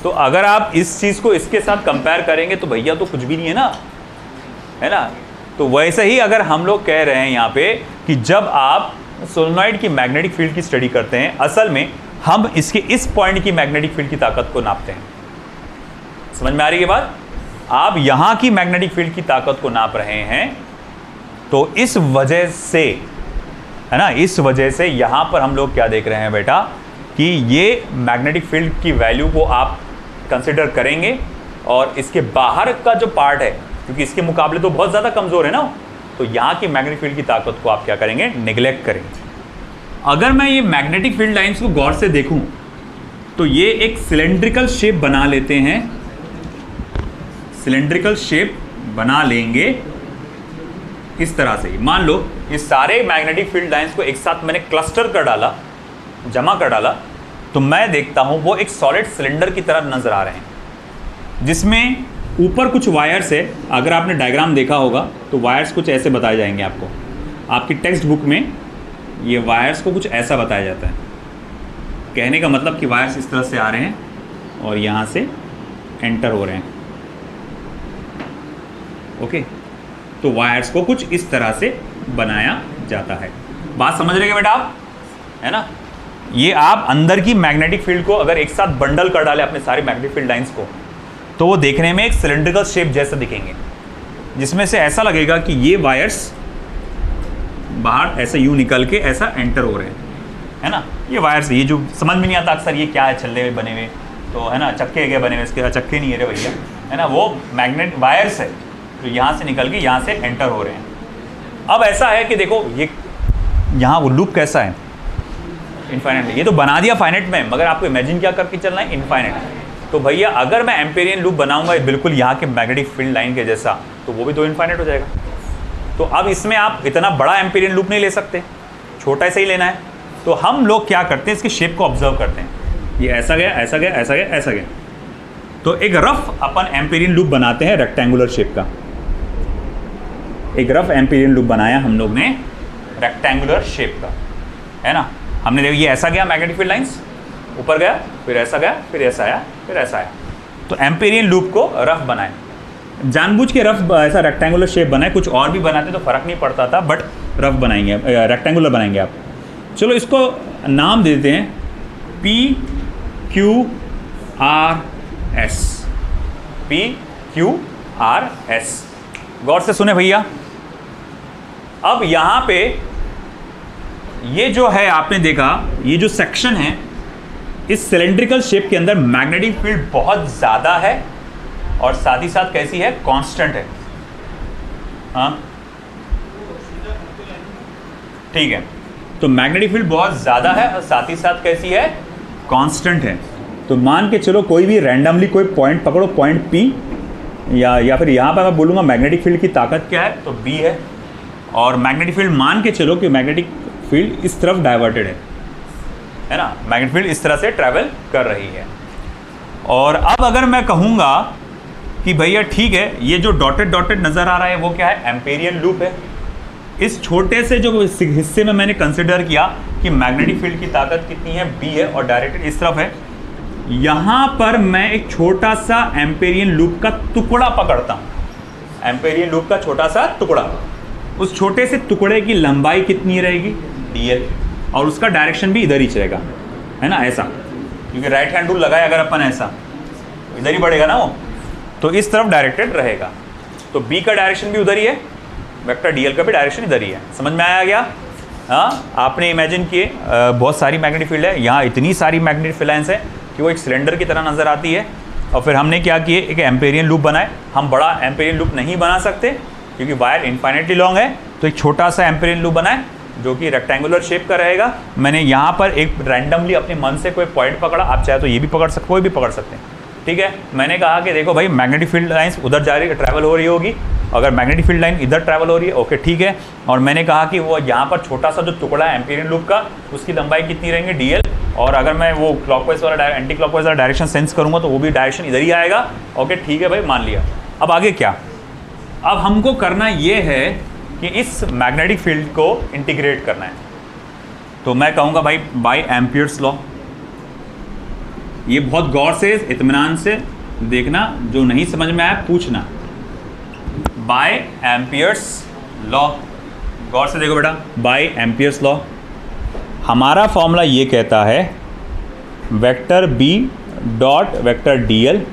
तो अगर आप इस चीज़ को इसके साथ कंपेयर करेंगे तो भैया तो कुछ भी नहीं है ना, है ना? तो वैसे ही अगर हम लोग कह रहे हैं यहाँ पे कि जब आप सोलेनॉइड की मैग्नेटिक फील्ड की स्टडी करते हैं, असल में हम इसके इस पॉइंट की मैग्नेटिक फील्ड की ताकत को नापते हैं। समझ में आ रही है बात? आप यहाँ की मैग्नेटिक फील्ड की ताकत को नाप रहे हैं, तो इस वजह से, है ना, इस वजह से यहाँ पर हम लोग क्या देख रहे हैं बेटा कि ये मैग्नेटिक फील्ड की वैल्यू को आप कंसिडर करेंगे और इसके बाहर का जो पार्ट है, क्योंकि इसके मुकाबले तो बहुत ज़्यादा कमज़ोर है ना, तो यहाँ की मैग्नेटिक फील्ड की ताकत को आप क्या करेंगे, निगलेक्ट करेंगे। अगर मैं ये मैग्नेटिक फील्ड लाइंस को गौर से देखूं तो ये एक सिलेंड्रिकल शेप बना लेते हैं, सिलेंड्रिकल शेप बना लेंगे इस तरह से। मान लो ये सारे मैग्नेटिक फील्ड लाइंस को एक साथ मैंने क्लस्टर कर डाला, जमा कर डाला, तो मैं देखता हूं वो एक सॉलिड सिलेंडर की तरह नजर आ रहे हैं, जिसमें ऊपर कुछ वायर्स है। अगर आपने डायग्राम देखा होगा तो वायर्स कुछ ऐसे बताए जाएंगे आपको, आपकी टेक्स्ट बुक में ये वायर्स को कुछ ऐसा बताया जाता है। कहने का मतलब कि वायर्स इस तरह से आ रहे हैं और यहाँ से एंटर हो रहे हैं। ओके, तो वायर्स को कुछ इस तरह से बनाया जाता है। बात समझ रहे हैं बेटा आप, है ना? ये आप अंदर की मैग्नेटिक फील्ड को अगर एक साथ बंडल कर डाले अपने सारे मैग्नेटिक फील्ड लाइंस को, तो वो देखने में एक सिलेंड्रिकल शेप जैसा दिखेंगे, जिसमें से ऐसा लगेगा कि ये वायर्स बाहर ऐसे यूं निकल के ऐसा एंटर हो रहे हैं, है ना? ये वायर्स, ये जो समझ में नहीं आता अक्सर ये क्या है, छल्ले हुए बने हुए, तो है ना, चक्के क्या बने हुए, इसके चक्के नहीं है रे भैया, है ना, वो मैग्नेट वायर्स है तो यहाँ से निकल के यहाँ से एंटर हो रहे हैं। अब ऐसा है कि देखो ये यहाँ वो लूप कैसा है, इनफाइनाइट। ये तो बना दिया फाइनाइट में, मगर आपको इमेजिन क्या करके चलना है, इनफाइनाइट। तो भैया अगर मैं एम्पेरियन लूप बनाऊंगा बिल्कुल यहाँ के मैग्नेटिक फील्ड लाइन के जैसा, तो वो भी तो इनफाइनाइट हो जाएगा। तो अब इसमें आप इतना बड़ा एम्पेरियन लूप नहीं ले सकते, छोटा ऐसा ही लेना है। तो हम लोग क्या करते हैं, इसके शेप को ऑब्जर्व करते हैं, ये ऐसा गया, ऐसा गया, ऐसा गया, ऐसा गया। तो एक रफ अपन एम्पेरियन लूप बनाते हैं रेक्टेंगुलर शेप का। एक रफ एम्पेरियन लूप बनाया हम लोग ने रेक्टेंगुलर शेप का, है ना? हमने देखो ये ऐसा गया मैग्नेटिक फील्ड लाइंस, ऊपर गया, फिर ऐसा गया, फिर ऐसा आया, फिर ऐसा आया। तो एम्पेरियन लूप को रफ बनाए, जानबूझ के रफ ऐसा रेक्टेंगुलर शेप बनाए, कुछ और भी बनाते तो फर्क नहीं पड़ता था, बट रफ बनाएंगे, रेक्टेंगुलर बनाएंगे आप। चलो इसको नाम दे देते हैं PQRS, PQRS। गौर से सुने भैया। अब यहाँ पे ये जो है आपने देखा, ये जो सेक्शन है, इस सिलेंड्रिकल शेप के अंदर मैग्नेटिक फील्ड बहुत ज़्यादा है और साथ ही साथ कैसी है, कांस्टेंट है। हाँ ठीक है, तो मैग्नेटिक फील्ड बहुत ज़्यादा है और साथ ही साथ कैसी है, कांस्टेंट है। तो मान के चलो कोई भी रैंडमली कोई पॉइंट पकड़ो, पॉइंट P, या फिर यहाँ पर मैं बोलूँगा मैग्नेटिक फील्ड की ताकत क्या है, तो B है। और मैग्नेटिक फील्ड मान के चलो कि मैग्नेटिक फील्ड इस तरफ डाइवर्टेड है ना, मैग्नेटिक फील्ड इस तरह से ट्रैवल कर रही है। और अब अगर मैं कहूँगा कि भैया ठीक है, ये जो डॉटेड डॉटेड नज़र आ रहा है वो क्या है, एम्पेरियन लूप है। इस छोटे से जो हिस्से में मैंने कंसिडर किया कि मैग्नेटिक फील्ड की ताकत कितनी है, B है और डायरेक्टेड इस तरफ है। यहाँ पर मैं एक छोटा सा एम्पेरियन लूप का टुकड़ा पकड़ता हूँ, एम्पेरियन लूप का छोटा सा टुकड़ा। उस छोटे से टुकड़े की लंबाई कितनी रहेगी, dl, और उसका डायरेक्शन भी इधर ही चलेगा, है ना, ऐसा, क्योंकि राइट हैंड रूल लगाए अगर अपन ऐसा, इधर ही बढ़ेगा ना वो, तो इस तरफ डायरेक्टेड रहेगा। तो B का डायरेक्शन भी उधर ही है, वेक्टर dl का भी डायरेक्शन इधर ही है। समझ में आया गया? हाँ, आपने इमेजिन किए बहुत सारी मैग्नेटिक फील्ड है, यहाँ इतनी सारी मैग्नेटिक फील्ड लाइन्स है कि वो एक सिलेंडर की तरह नज़र आती है। और फिर हमने क्या किए, एक एम्पेरियन लूप बनाए। हम बड़ा एम्पेरियन लूप नहीं बना सकते क्योंकि वायर इनफाइनाइटली लॉन्ग है, तो एक छोटा सा एम्पेरियन लूप बनाए जो कि रेक्टेंगुलर शेप का रहेगा। मैंने यहाँ पर एक रैंडमली अपने मन से कोई पॉइंट पकड़ा, आप चाहे तो ये भी पकड़ सकते, कोई भी पकड़ सकते हैं, ठीक है। मैंने कहा कि देखो भाई मैग्नेटिक फील्ड लाइन्स उधर जा रही है, ट्रैवल हो रही होगी, अगर मैग्नेटिक फील्ड लाइन इधर ट्रैवल हो रही है, ओके ठीक है। और मैंने कहा कि वो यहाँ पर छोटा सा जो टुकड़ा है एम्पेरियन लूप का, उसकी लंबाई कितनी रहेंगी, dl। और अगर मैं वो क्लॉकवाइज वाला एंटी क्लॉकवाइज वाला डायरेक्शन सेंस करूँगा तो वो भी डायरेक्शन इधर ही आएगा, ओके ठीक है भाई, मान लिया। अब आगे क्या, अब हमको करना ये है कि इस मैग्नेटिक फील्ड को इंटीग्रेट करना है। तो मैं कहूँगा भाई बाय एम्पियर्स लॉ। ये बहुत गौर से इत्मीनान से देखना, जो नहीं समझ में आया पूछना। बाय एम्पियर्स लॉ, गौर से देखो बेटा, बाय एम्पियर्स लॉ हमारा फॉर्मूला ये कहता है vector B dot vector D L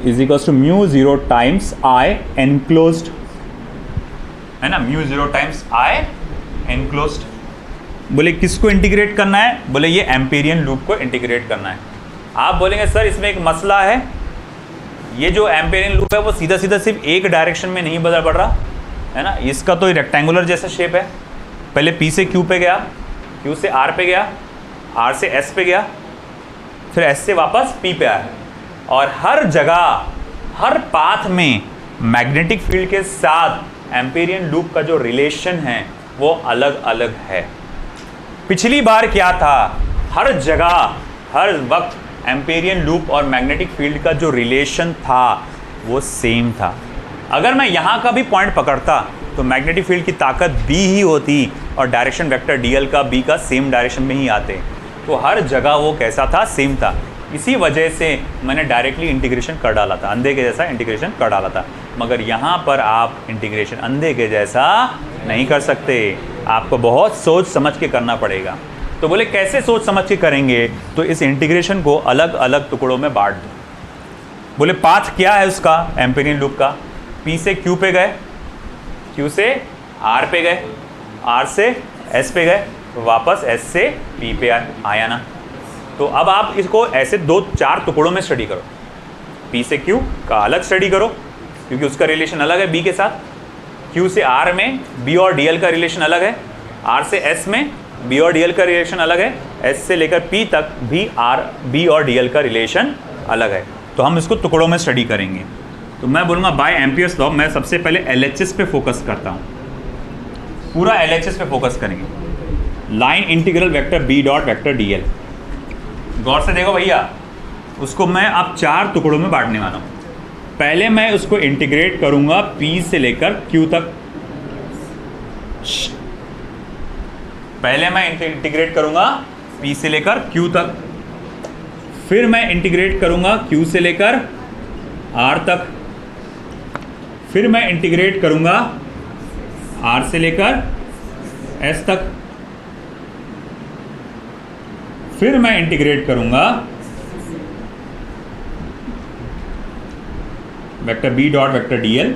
is equals to mu zero times I enclosed, है ना, mu zero times I enclosed. बोले किसको इंटीग्रेट करना है? बोले ये एम्पेरियन लूप को इंटीग्रेट करना है। आप बोलेंगे सर इसमें एक मसला है, ये जो एम्पेरियन लूप है वो सीधा सीधा सिर्फ एक डायरेक्शन में नहीं बदल पड़ रहा, है ना, इसका तो रेक्टेंगुलर जैसा शेप है। पहले पी से क्यू पे गया, क्यू से आर पे गया, आर से एस पे गया, फिर एस से वापस पी पे आया, और हर जगह हर पाथ में मैग्नेटिक फील्ड के साथ एम्पेरियन लूप का जो रिलेशन है वो अलग अलग है। पिछली बार क्या था, हर जगह हर वक्त एम्पेरियन लूप और मैग्नेटिक फील्ड का जो रिलेशन था वो सेम था। अगर मैं यहाँ का भी पॉइंट पकड़ता तो मैग्नेटिक फील्ड की ताकत बी ही होती और डायरेक्शन वेक्टर डीएल का बी का सेम डायरेक्शन में ही आते, तो हर जगह वो कैसा था, सेम था। इसी वजह से मैंने डायरेक्टली इंटीग्रेशन कर डाला था, अंधे के जैसा इंटीग्रेशन कर डाला था। मगर यहाँ पर आप इंटीग्रेशन अंधे के जैसा नहीं कर सकते, आपको बहुत सोच समझ के करना पड़ेगा। तो बोले कैसे सोच समझ के करेंगे? तो इस इंटीग्रेशन को अलग अलग टुकड़ों में बांट दो। बोले पाथ क्या है उसका, एम्पेरियन लूप का? पी से क्यू पे गए, क्यू से आर पे गए, आर से एस पे गए, वापस एस से पी पे आया ना। तो अब आप इसको ऐसे दो चार टुकड़ों में स्टडी करो। पी से क्यू का अलग स्टडी करो क्योंकि उसका रिलेशन अलग है बी के साथ। क्यू से आर में बी और डी एल का रिलेशन अलग है। आर से एस में बी और डी एल का रिलेशन अलग है। एस से लेकर पी तक भी बी और डी एल का रिलेशन अलग है। तो हम इसको टुकड़ों में स्टडी करेंगे। तो मैं बोलूँगा बाय एम्पियर्स लॉ, मैं सबसे पहले एलएचएस पे फोकस करता हूँ, पूरा एलएचएस पे फोकस करेंगे। Line integral vector B dot vector D L, गौर से देखो भैया, उसको मैं अब चार टुकड़ों में बांटने वाला हूँ। पहले मैं उसको इंटीग्रेट करूँगा पी से लेकर क्यू तक। पहले मैं इंटीग्रेट करूँगा पी से लेकर क्यू तक, फिर मैं इंटीग्रेट करूँगा क्यू से लेकर आर तक, फिर मैं इंटीग्रेट करूँगा आर से लेकर एस तक, फिर मैं इंटीग्रेट करूँगा vector B dot vector D L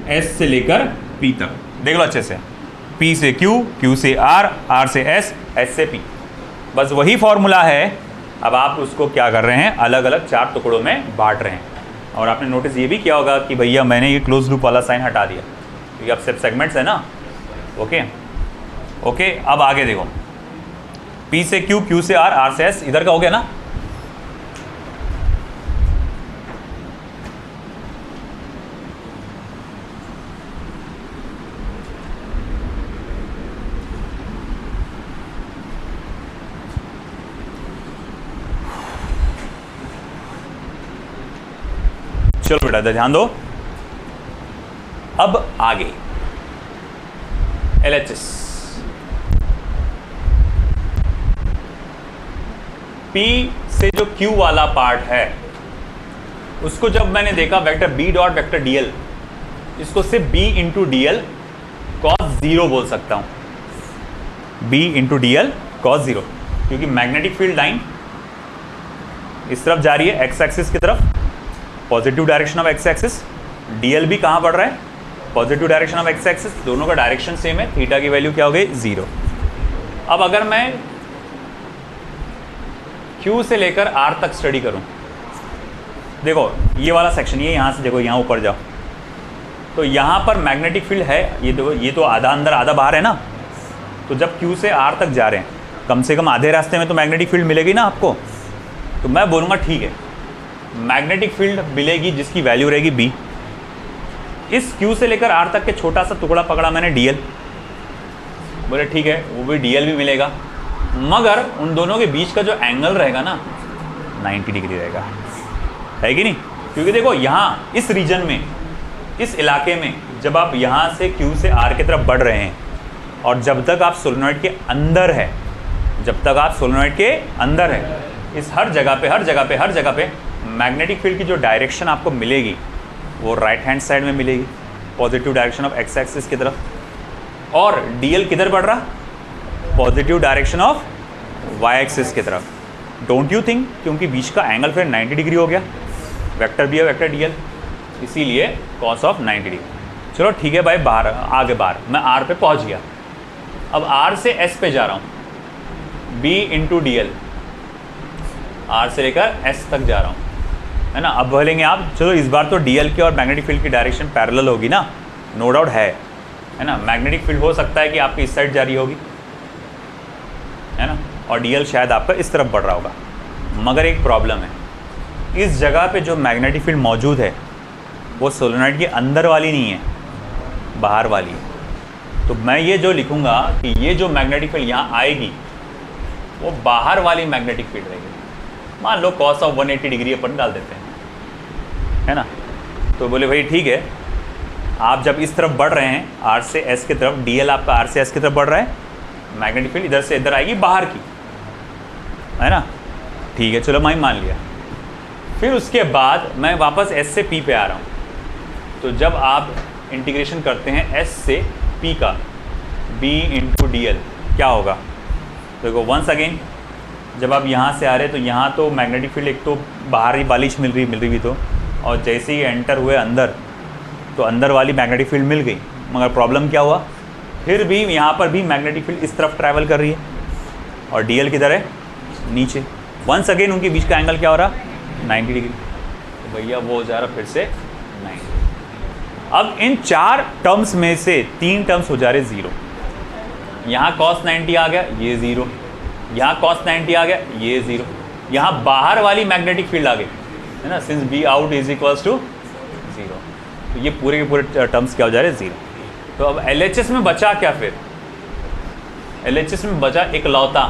S से लेकर पी तक। देख लो अच्छे से, पी से क्यू, क्यू से आर, आर से एस, एस से पी, बस वही फॉर्मूला है। अब आप उसको क्या कर रहे हैं, अलग अलग चार टुकड़ों में बांट रहे हैं। और आपने नोटिस ये भी किया होगा कि भैया मैंने ये क्लोज लूप वाला साइन हटा दिया क्योंकि अब सिर्फ सेगमेंट्स है ना। ओके ओके, अब आगे देखो, पी से क्यू, क्यू से आर, आर से एस, इधर का हो गया ना। चलो बेटा ध्यान दो। अब आगे एलएचएस, पी से जो क्यू वाला पार्ट है उसको जब मैंने देखा vector B dot vector DL, इसको सिर्फ B into D L cos zero बोल सकता हूं। B into D L cos zero, क्योंकि मैग्नेटिक फील्ड लाइन इस तरफ जा रही है, एक्स एक्सिस की तरफ, positive direction of X axis. DL भी कहाँ बढ़ रहा है, positive direction of X axis. दोनों का डायरेक्शन सेम है, थीटा की वैल्यू क्या हो गई, जीरो। अब अगर मैं क्यू से लेकर आर तक स्टडी करूं, देखो ये वाला सेक्शन, ये यहाँ से देखो, यहाँ ऊपर जाओ तो यहाँ पर मैग्नेटिक फील्ड है। ये देखो, ये तो आधा अंदर आधा बाहर है ना। तो जब क्यू से आर तक जा रहे हैं, कम से कम आधे रास्ते में तो मैग्नेटिक फील्ड मिलेगी ना आपको। तो मैं बोलूँगा ठीक है, मैग्नेटिक फील्ड मिलेगी जिसकी वैल्यू रहेगी बी। इस क्यू से लेकर आर तक के छोटा सा टुकड़ा पकड़ा मैंने डीएल, बोले ठीक है वो भी डीएल भी मिलेगा, मगर उन दोनों के बीच का जो एंगल रहेगा ना 90 डिग्री रहेगा, है कि नहीं। क्योंकि देखो यहाँ इस रीजन में, इस इलाके में, जब आप यहाँ से क्यू से आर की तरफ बढ़ रहे हैं और जब तक आप सोलेनॉइड के अंदर है, जब तक आप सोलेनॉइड के अंदर है, इस हर जगह पे मैग्नेटिक फील्ड की जो डायरेक्शन आपको मिलेगी वो राइट हैंड साइड में मिलेगी, positive direction of X axis की तरफ। और डीएल किधर बढ़ रहा? Positive direction of Y axis की तरफ। डोंट यू थिंक, क्योंकि बीच का एंगल फिर 90 डिग्री हो गया, वेक्टर बी है वेक्टर डीएल, इसीलिए कॉस ऑफ 90 डिग्री। चलो ठीक है भाई, बाहर आगे बाहर मैं आर पे पहुंच गया। अब आर से एस पे जा रहा हूँ, B into D L, R से लेकर एस तक जा रहा हूँ, है ना। अब बोलेंगे आप चलो इस बार तो डी एल की और मैग्नेटिक फील्ड की डायरेक्शन पैरेलल होगी ना, नो डाउट है ना। मैग्नेटिक फील्ड हो सकता है कि आपकी इस साइड जा रही होगी, है ना, और डी एल शायद आपका इस तरफ बढ़ रहा होगा। मगर एक प्रॉब्लम है, इस जगह पे जो मैग्नेटिक फील्ड मौजूद है वो सोलेनॉइड के अंदर वाली नहीं है, बाहर वाली है। तो मैं ये जो लिखूंगा कि ये जो मैग्नेटिक फील्ड यहाँ आएगी वो बाहर वाली मैग्नेटिक फील्ड रहेगी। मान लो कॉस ऑफ 180 डिग्री अपन डाल देते हैं, है ना। तो बोले भाई ठीक है, आप जब इस तरफ बढ़ रहे हैं आर से एस की तरफ, डी एल आपका आर से एस की तरफ बढ़ रहा है, मैग्नेटिक फील्ड इधर से इधर आएगी बाहर की, है ना। ठीक है, चलो मैं मान लिया। फिर उसके बाद मैं वापस एस से पी पे आ रहा हूँ। तो जब आप इंटीग्रेशन करते हैं एस से पी का, बी इंटू डी एल, क्या होगा? देखो वंस अगेन, जब आप यहाँ से आ रहे हैं तो यहाँ तो मैग्नेटिक फील्ड एक तो बाहर वाली मिल रही भी तो, और जैसे ही एंटर हुए अंदर तो अंदर वाली मैग्नेटिक फील्ड मिल गई। मगर प्रॉब्लम क्या हुआ, फिर भी यहाँ पर भी मैग्नेटिक फील्ड इस तरफ ट्रैवल कर रही है और डी एल किधर है? नीचे। वंस अगेन उनके बीच का एंगल क्या हो रहा? 90 डिग्री। तो भैया वो हो जा रहा फिर से 90। अब इन 4 टर्म्स में से 3 टर्म्स हो जा रहे 0। यहाँ cos 90 आ गया, ये 0, यहाँ cos 90 आ गया, ये 0, यहाँ बाहर वाली मैग्नेटिक फील्ड आ गई, है ना, since B out is equals to 0। तो ये पूरे के पूरे टर्म्स क्या हो जा रहे हैं? 0। तो अब LHS में बचा क्या? फिर LHS में बचा इकलौता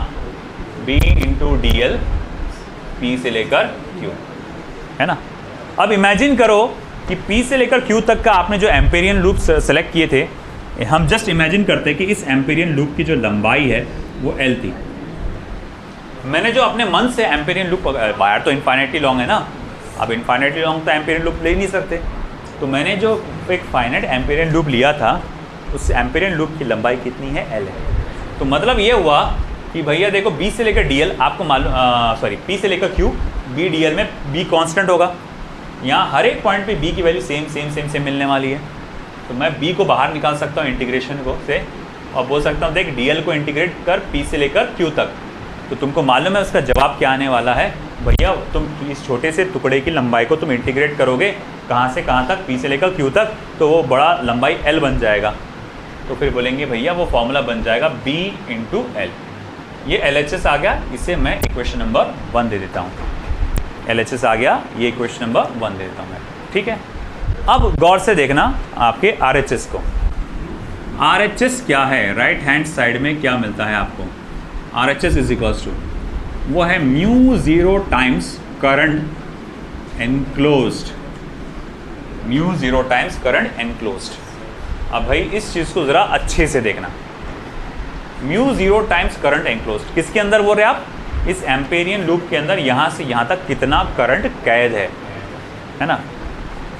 B into D L, P से लेकर Q, है ना। अब इमेजिन करो कि P से लेकर Q तक का आपने जो एम्पेरियन लूप सेलेक्ट किए थे, हम जस्ट इमेजिन करते हैं कि इस एम्पेरियन लूप की जो लंबाई है वो L थी। मैंने जो अपने मन से एम्पेरियन लूप, वायर तो इनफाइनाइटली लॉन्ग है ना, अब इनफाइनाइटली लॉन्ग तो एम्पेरियन लूप ले ही नहीं सकते, तो मैंने जो एक फाइनाइट एम्पेरियन लूप लिया था, उस एम्पेरियन लूप की लंबाई कितनी है? L है। तो मतलब ये हुआ कि भैया देखो B से लेकर DL आपको मालूम, सॉरी P से लेकर Q, B DL में B कांस्टेंट होगा। यहाँ हर एक पॉइंट पे B की वैल्यू सेम मिलने वाली है। तो मैं B को बाहर निकाल सकता हूँ इंटीग्रेशन को से, और बोल सकता हूँ देख DL को इंटीग्रेट कर P से लेकर Q तक। तो तुमको मालूम है उसका जवाब क्या आने वाला है? भैया तुम इस छोटे से टुकड़े की लंबाई को तुम इंटीग्रेट करोगे कहाँ से कहाँ तक? P से लेकर Q तक, तो वो बड़ा लंबाई L बन जाएगा। तो फिर बोलेंगे भैया वो फॉर्मूला बन जाएगा B इंटू एल। ये LHS आ गया, इसे मैं इक्वेशन नंबर 1 दे देता हूँ। LHS आ गया, ये इक्वेशन नंबर 1 दे देता हूँ मैं, ठीक है। अब गौर से देखना आपके RHS को। RHS क्या है? राइट हैंड साइड में क्या मिलता है आपको? RHS इज इक्वल्स टू, वो है μ0 times current enclosed, μ0 times current enclosed. अब भाई इस चीज़ को ज़रा अच्छे से देखना, μ0 टाइम्स करंट एनक्लोज्ड किसके अंदर बोल रहे आप? इस एम्पेरियन लूप के अंदर यहाँ से यहाँ तक कितना करंट कैद है ना।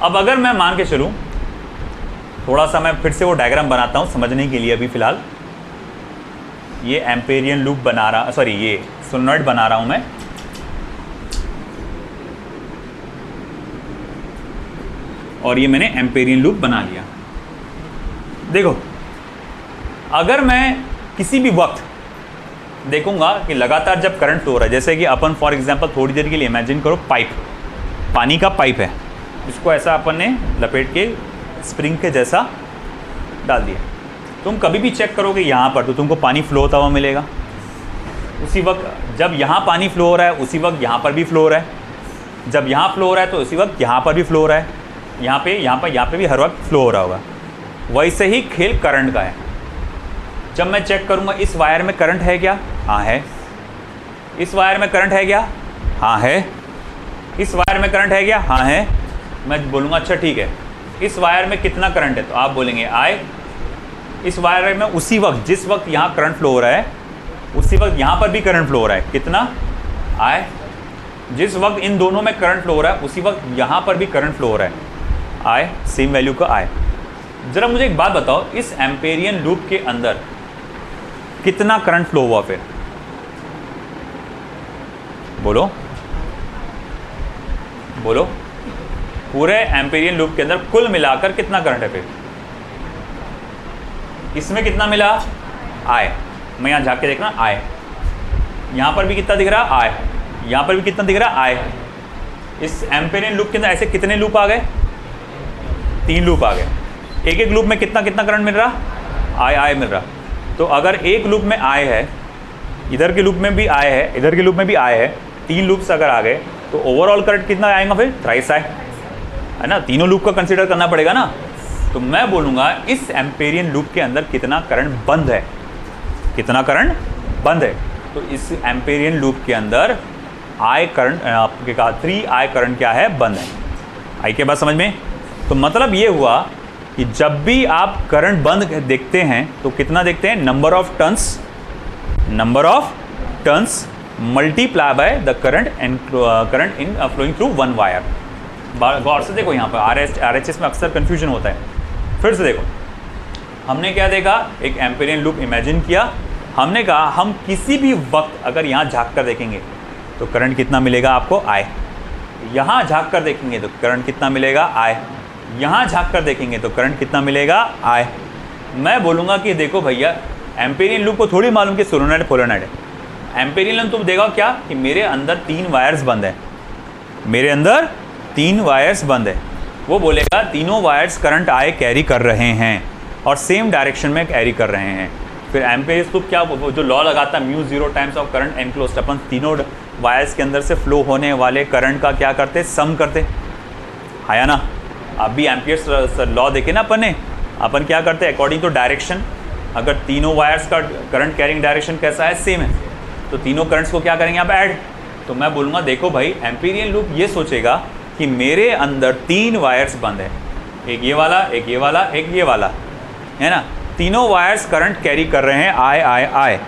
अब अगर मैं मान के चलूँ, थोड़ा सा मैं फिर से वो डायग्राम बनाता हूँ समझने के लिए। अभी फ़िलहाल ये एम्पेरियन लूप बना रहा, सॉरी ये सोलेनॉइड बना रहा हूँ मैं। और ये मैंने एम्पेरियन लूप बना लिया। देखो, अगर मैं किसी भी वक्त देखूंगा कि लगातार जब करंट फ्लो हो रहा है, जैसे कि अपन फॉर एग्जांपल थोड़ी देर के लिए इमेजिन करो पाइप, पानी का पाइप है, इसको ऐसा अपन ने लपेट के स्प्रिंग के जैसा डाल दिया। तुम कभी भी चेक करोगे यहाँ पर तो तुमको पानी फ्लो होता हुआ मिलेगा। उसी वक्त जब यहाँ पानी फ्लो हो रहा है उसी वक्त यहाँ पर भी फ्लो हो रहा है, जब यहाँ फ्लो हो रहा है तो उसी वक्त यहाँ पर भी फ्लो हो रहा है, यहाँ पे भी हर वक्त फ्लो हो रहा होगा। वैसे ही खेल करंट का है। जब मैं चेक करूँगा इस वायर में करंट है क्या? हाँ है। इस वायर में करंट है क्या? हाँ है। इस वायर में करंट है क्या? हाँ है। मैं बोलूँगा अच्छा ठीक है, इस वायर में कितना करंट है? तो आप बोलेंगे I, इस वायर में उसी वक्त, जिस वक्त यहाँ करंट फ्लो हो रहा है उसी वक्त यहाँ पर भी करंट फ्लो हो रहा है। कितना? I। जिस वक्त इन दोनों में करंट फ्लो हो रहा है उसी वक्त यहाँ पर भी करंट फ्लो हो रहा है। I सेम वैल्यू का I। जरा मुझे एक बात बताओ, इस एम्पेरियन लूप के अंदर कितना करंट फ्लो हुआ फिर? बोलो बोलो। पूरे एम्पेरियन लूप के अंदर कुल मिलाकर कितना करंट है फिर? इसमें कितना मिला? I। मैं यहाँ झाँक के देखना, I। यहाँ पर भी कितना दिख रहा? I। यहाँ पर भी कितना दिख रहा? I। इस एम्पेरियन लूप के अंदर ऐसे कितने लूप आ गए? 3 लूप आ गए। एक एक लूप में कितना कितना करंट मिल रहा? I मिल रहा। तो अगर एक लूप में I है, इधर के लूप में भी I है, इधर के लूप में भी I है, 3 लूप्स अगर आ गए तो ओवरऑल करंट कितना आएगा फिर? थ्राइस I, है ना? तीनों लूप का कंसीडर करना पड़ेगा ना। तो मैं बोलूँगा इस एम्पेरियन लूप के अंदर कितना करंट बंद है? कितना करंट बंद है? तो इस एम्पेरियन लूप के अंदर I करंट, आपके कहा 3I करंट क्या है? बंद है। I के बाद समझ में? तो मतलब ये हुआ कि जब भी आप करंट बंद देखते हैं तो कितना देखते हैं? Number of turns multiply by the current in flowing through one wire. गौर से देखो, यहाँ पर RHS में अक्सर कन्फ्यूजन होता है। फिर से देखो, हमने क्या देखा? एक एम्पेरियन लूप इमेजिन किया। हमने कहा हम किसी भी वक्त अगर यहाँ झाँक कर देखेंगे तो करंट कितना मिलेगा आपको? I। यहाँ झाँक कर देखेंगे तो करंट कितना मिलेगा? I। यहाँ झाँक कर देखेंगे तो करंट कितना मिलेगा? I। मैं बोलूँगा कि देखो भैया, एम्पेरियन लूप को थोड़ी मालूम कि सोलेनॉइड फोलेनॉइड है। एम्पेरियन लूप तुम देखो क्या कि मेरे अंदर 3 वायर्स बंद है, मेरे अंदर 3 वायर्स बंद है। वो बोलेगा तीनों वायर्स करंट I कैरी कर रहे हैं और सेम डायरेक्शन में कैरी कर रहे हैं। फिर एम्पेरियन लूप क्या, जो लॉ लगाता है μ0 टाइम्स ऑफ करंट एनक्लोज्ड, अपन तीनों वायर्स के अंदर से फ्लो होने वाले करंट का क्या करते? सम करते, आया ना? आप भी एम्पियर्स लॉ देखे ना अपन क्या करते हैं? अकॉर्डिंग टू डायरेक्शन, अगर तीनों वायर्स का करंट कैरिंग डायरेक्शन कैसा है? सेम है, तो तीनों करंट्स को क्या करेंगे? आप ऐड। तो मैं बोलूँगा देखो भाई, एम्पेरियन लूप ये सोचेगा कि मेरे अंदर 3 वायर्स बंद है, एक ये वाला, एक ये वाला, एक ये वाला, है ना? तीनों वायर्स करंट कैरी कर रहे हैं I,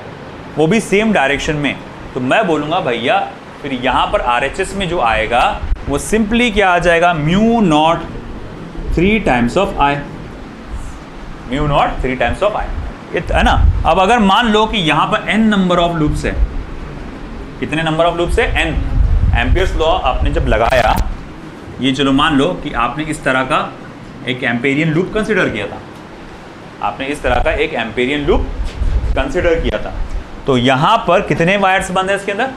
वो भी सेम डायरेक्शन में। तो मैं बोलूँगा भैया फिर यहाँ पर RHS में जो आएगा वो सिंपली क्या आ जाएगा? μ0 3 times of I, μ0 3 times of I, है ना? अब अगर मान लो कि यहाँ पर n नंबर ऑफ लूप्स है, कितने नंबर ऑफ लूप्स है? n। एम्पियर्स लॉ आपने जब लगाया, ये चलो मान लो कि आपने इस तरह का एक एम्पेरियन लूप कंसिडर किया था, आपने इस तरह का एक एम्पेरियन लूप कंसिडर किया था। तो यहाँ पर कितने वायर्स बंद है इसके अंदर?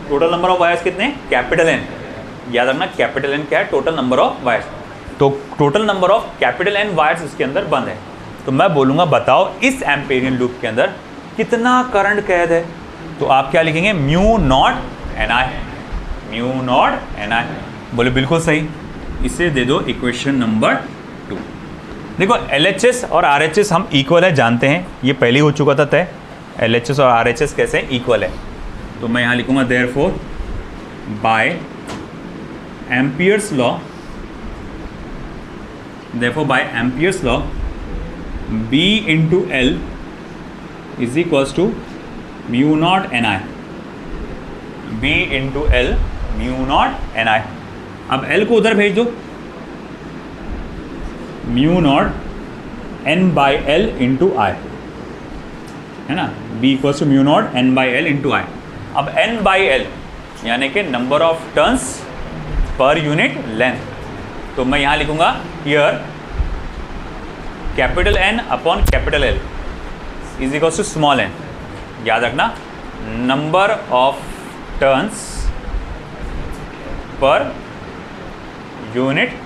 टोटल नंबर ऑफ वायर्स कितने? Capital N। याद रखना कैपिटल N क्या है? Total number of wires. तो total number of capital N wires इसके अंदर बंद है। तो मैं बोलूँगा बताओ इस एम्पेरियन लूप के अंदर कितना करंट कैद है? तो आप क्या लिखेंगे? μ0 NI, μ0 NI। बोले बिल्कुल सही, इसे दे दो इक्वेशन नंबर 2। देखो LHS और RHS हम इक्वल है जानते हैं, ये पहले हो चुका था तय। LHS और RHS कैसे इक्वल है? तो मैं यहाँ लिखूँगा therefore by Ampere's law, therefore by Ampere's law B into L is equals to μ0 NI, B into L μ0 NI। अब L को उधर भेज दो, μ0 N by L into I, है ना? B equals to μ0 N by L into I। अब N by L यानी कि नंबर ऑफ टर्न्स पर यूनिट लेंथ। तो मैं यहाँ लिखूँगा here capital N upon capital L is equals to small n। याद रखना नंबर ऑफ टर्न्स पर यूनिट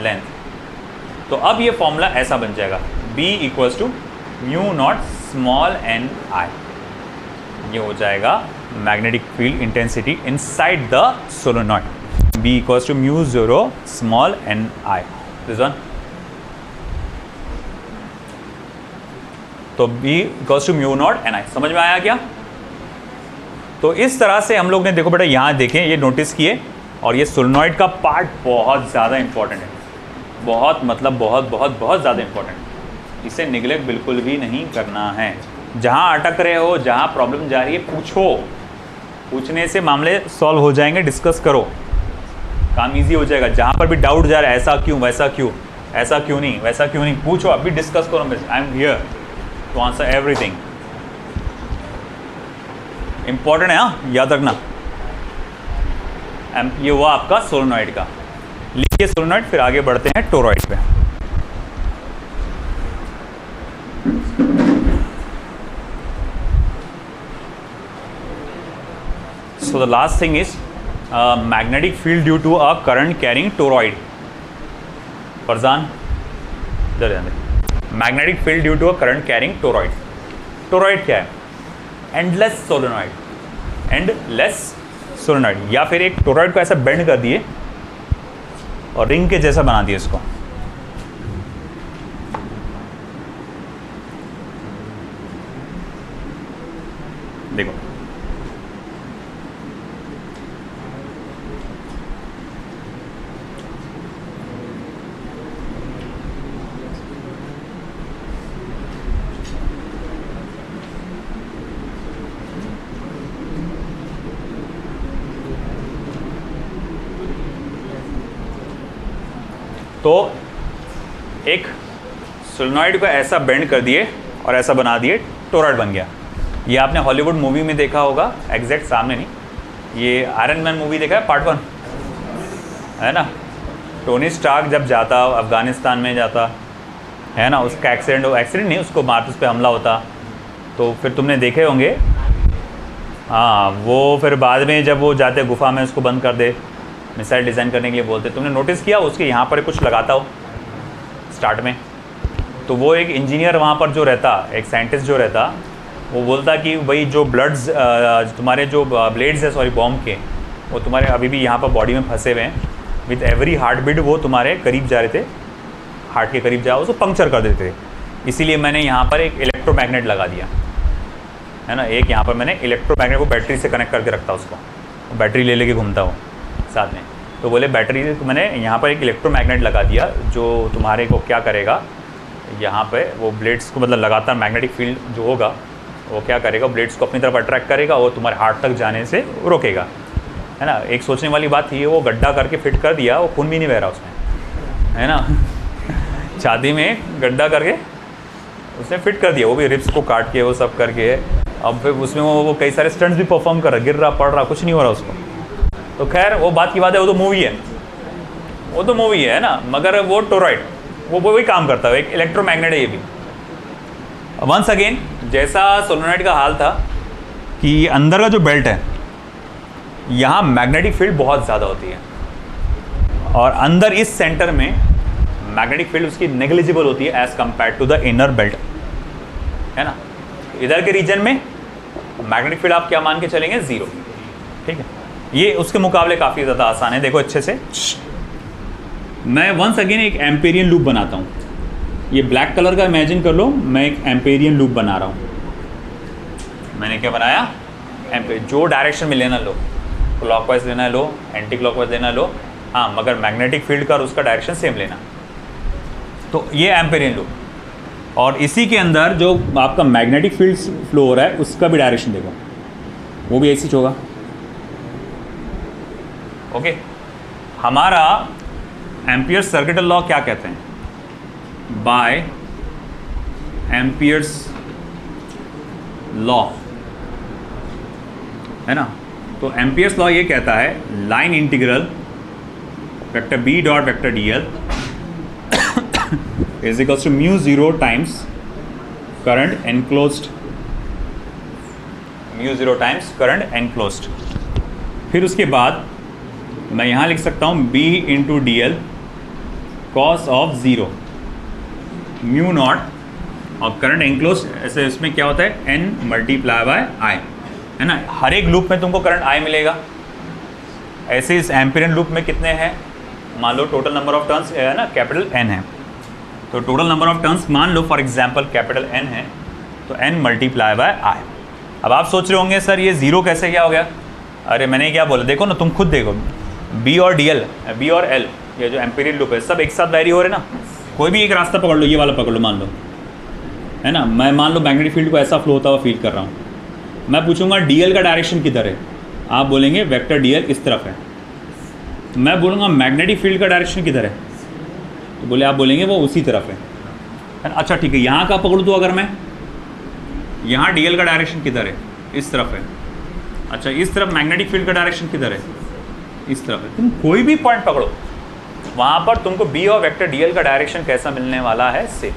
लेंथ। तो अब ये फॉर्मूला ऐसा बन जाएगा B equals to μ0 small n I। ये हो जाएगा magnetic field intensity inside the solenoid. B equals to μ0 small n I। This one. तो B इक्वल्स टू μ0 NI। समझ में आया क्या? तो इस तरह से हम लोग ने देखो बेटा यहाँ देखें, ये नोटिस किए, और ये सोलेनॉइड का पार्ट बहुत ज़्यादा इंपॉर्टेंट है, बहुत मतलब बहुत बहुत बहुत ज़्यादा इंपॉर्टेंट है। इसे निगलेक्ट बिल्कुल भी नहीं करना है। जहाँ अटक रहे हो, जहाँ प्रॉब्लम जा रही है, पूछो। पूछने से मामले सॉल्व हो जाएंगे। डिस्कस करो, काम इजी हो जाएगा। जहाँ पर भी डाउट जा रहा है, ऐसा क्यों, वैसा क्यों, ऐसा क्यों नहीं, वैसा क्यों नहीं, पूछो। अभी डिस्कस करो। I am here to answer everything. Important है, हाँ, याद रखना। ये हुआ आपका सोलेनॉइड का। लिखिए सोलेनॉइड, फिर आगे बढ़ते हैं टोरॉइड पे। So the last thing is magnetic field due to a current carrying toroid. Farzan इधर ध्यान दें। Magnetic field due to a current carrying toroid. Toroid क्या है? Endless solenoid. एंडलेस सोलेनॉइड, या फिर एक टोरॉइड को ऐसा बेंड कर दिए और रिंग के जैसा बना दिए इसको। देखो, तो एक सोलेनॉइड को ऐसा बेंड कर दिए और ऐसा बना दिए, टोरॉइड बन गया। ये आपने हॉलीवुड मूवी में देखा होगा, एग्जैक्ट सामने नहीं। ये आयरन मैन मूवी देखा है, पार्ट 1, है ना। टोनी स्टार्क जब जाता अफ़गानिस्तान में जाता है ना, उसका एक्सीडेंट नहीं, उसको मार, उस पर हमला होता। तो फिर तुमने देखे होंगे, हाँ, वो फिर बाद में जब वो जाते गुफा में, उसको बंद कर दे, मिसाइल डिज़ाइन करने के लिए बोलते। तुमने नोटिस किया उसके यहाँ पर कुछ लगाता हो स्टार्ट में, तो वो एक इंजीनियर वहाँ पर जो रहता, एक साइंटिस्ट जो रहता, वो बोलता कि भाई जो ब्लड्स तुम्हारे जो ब्लेड्स है, सॉरी, बॉम्ब के, वो तुम्हारे अभी भी यहाँ पर बॉडी में फंसे हुए हैं। विथ एवरी हार्ट बीट वो तुम्हारे करीब जा रहे थे, हार्ट के करीब जा, उसको पंक्चर कर देते थे। इसीलिए मैंने यहाँ पर एक इलेक्ट्रोमैग्नेट लगा दिया, है ना। एक यहाँ पर मैंने इलेक्ट्रोमैग्नेट को बैटरी से कनेक्ट करके रखता, उसको बैटरी ले लेके घूमता हूँ साथ में। तो बोले बैटरी, मैंने यहाँ पर एक इलेक्ट्रोमैग्नेट लगा दिया जो तुम्हारे को क्या करेगा, यहाँ पे वो ब्लेड्स को, मतलब लगातार मैग्नेटिक फील्ड जो होगा वो क्या करेगा, ब्लेड्स को अपनी तरफ अट्रैक्ट करेगा और तुम्हारे हार्ट तक जाने से रोकेगा, है ना। एक सोचने वाली बात थी, वो गड्ढा करके फिट कर दिया, वो खून भी नहीं बह रहा उसमें, है ना। छाती में गड्ढा करके उसने फिट कर दिया, वो भी रिब्स को काट के, वो सब करके। अब फिर उसमें वो कई सारे स्टंट्स भी परफॉर्म कर रहा, गिर रहा, पड़ रहा, कुछ नहीं हो रहा उसको। तो खैर वो बात की बात है, वो तो मूवी है, वो तो मूवी है ना। मगर वो टोरॉइड, वो वही काम करता है, एक इलेक्ट्रोमैग्नेट है ये भी। वंस अगेन, जैसा सोलेनॉइड का हाल था कि अंदर का जो बेल्ट है, यहाँ मैग्नेटिक फील्ड बहुत ज़्यादा होती है, और अंदर इस सेंटर में मैग्नेटिक फील्ड उसकी नेग्लिजिबल होती है as compare to the inner belt, है ना। इधर के रीजन में मैग्नेटिक फील्ड आप क्या मान के चलेंगे, 0, ठीक है। ये उसके मुकाबले काफ़ी ज़्यादा आसान है। देखो अच्छे से, मैं वंस अगेन एक एम्पेरियन लूप बनाता हूँ। ये ब्लैक कलर का इमेजिन कर लो, मैं एक एम्पेरियन लूप बना रहा हूँ। मैंने क्या बनाया, जो डायरेक्शन में लेना लो, क्लॉकवाइज लेना लो, एंटी क्लॉकवाइज लेना लो, हाँ, मगर मैग्नेटिक फील्ड का और उसका डायरेक्शन सेम लेना। तो ये एम्पेरियन लूप, और इसी के अंदर जो आपका मैग्नेटिक फील्ड फ्लो हो रहा है उसका भी डायरेक्शन देखो, वो भी ऐसी होगा। ओके, हमारा एम्पियर्स सर्किटल लॉ क्या कहते हैं, बाय एम्पियर्स लॉ, है ना। तो एम्पियर्स लॉ ये कहता है, line integral vector B dot vector D L is equals to mu 0 times current enclosed, mu 0 times current enclosed. फिर उसके बाद मैं यहाँ लिख सकता हूँ b into D L cos of 0 mu naught, और करंट एनक्लोज, ऐसे इसमें क्या होता है, n मल्टीप्लाई बाय i, है ना। हर एक लूप में तुमको करंट i मिलेगा। ऐसे इस एम्पियरियन लूप में कितने हैं, मान लो टोटल नंबर ऑफ टर्न्स है ना, कैपिटल N है, तो टोटल नंबर ऑफ टर्न्स मान लो फॉर एग्जांपल कैपिटल N है, तो n मल्टीप्लाई बाय i। अब आप सोच रहे होंगे सर ये 0 कैसे क्या हो गया, अरे मैंने क्या बोला, देखो ना, तुम खुद देखो, B और DL, B और L, ये जो एम्पिरियल लूप है, सब एक साथ वैरी हो रहे ना। कोई भी एक रास्ता पकड़ लो, ये वाला पकड़ लो, मान लो है ना। मैं मान लो मैग्नेटिक फील्ड को ऐसा फ्लो होता हुआ फील कर रहा हूँ, मैं पूछूंगा डीएल का डायरेक्शन किधर है, आप बोलेंगे वेक्टर डीएल इस तरफ है। मैं बोलूँगा मैग्नेटिक फील्ड का डायरेक्शन किधर है, तो बोले आप बोलेंगे वो उसी तरफ है ना। अच्छा ठीक है, यहाँ का पकड़ूँ तो अगर मैं यहाँ डीएल का डायरेक्शन किधर है, इस तरफ है। अच्छा इस तरफ मैग्नेटिक फील्ड का डायरेक्शन किधर है, इस तरफ है। तुम कोई भी पॉइंट पकड़ो, वहाँ पर तुमको बी और वेक्टर डीएल का डायरेक्शन कैसा मिलने वाला है, सेम।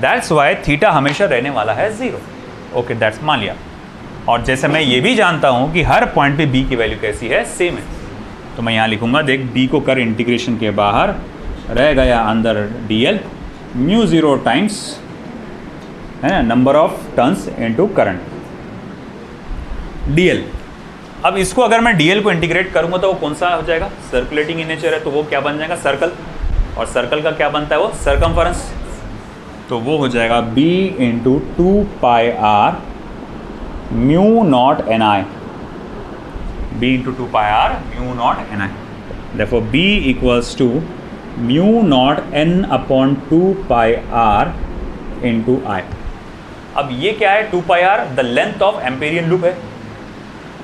दैट्स वाई थीटा हमेशा रहने वाला है 0। ओके दैट्स मान लिया। और जैसे मैं ये भी जानता हूँ कि हर पॉइंट पे बी की वैल्यू कैसी है, सेम है, तो मैं यहाँ लिखूँगा देख बी को कर इंटीग्रेशन के बाहर रह गया अंदर डीएल म्यू 0 टाइम्स, है ना, number of turns into current DL. अब इसको अगर मैं डीएल को इंटीग्रेट करूँगा तो वो कौन सा हो जाएगा, सर्कुलेटिंग इन नेचर है, तो वो क्या बन जाएगा, सर्कल। और सर्कल का क्या बनता है, वो सर्कमफरेंस। तो वो हो जाएगा b into 2πr mu naught N I, b into 2πr mu naught N I. Therefore b equals to mu naught n upon 2πr into I. अब ये क्या है, 2πr the length of Amperian loop है।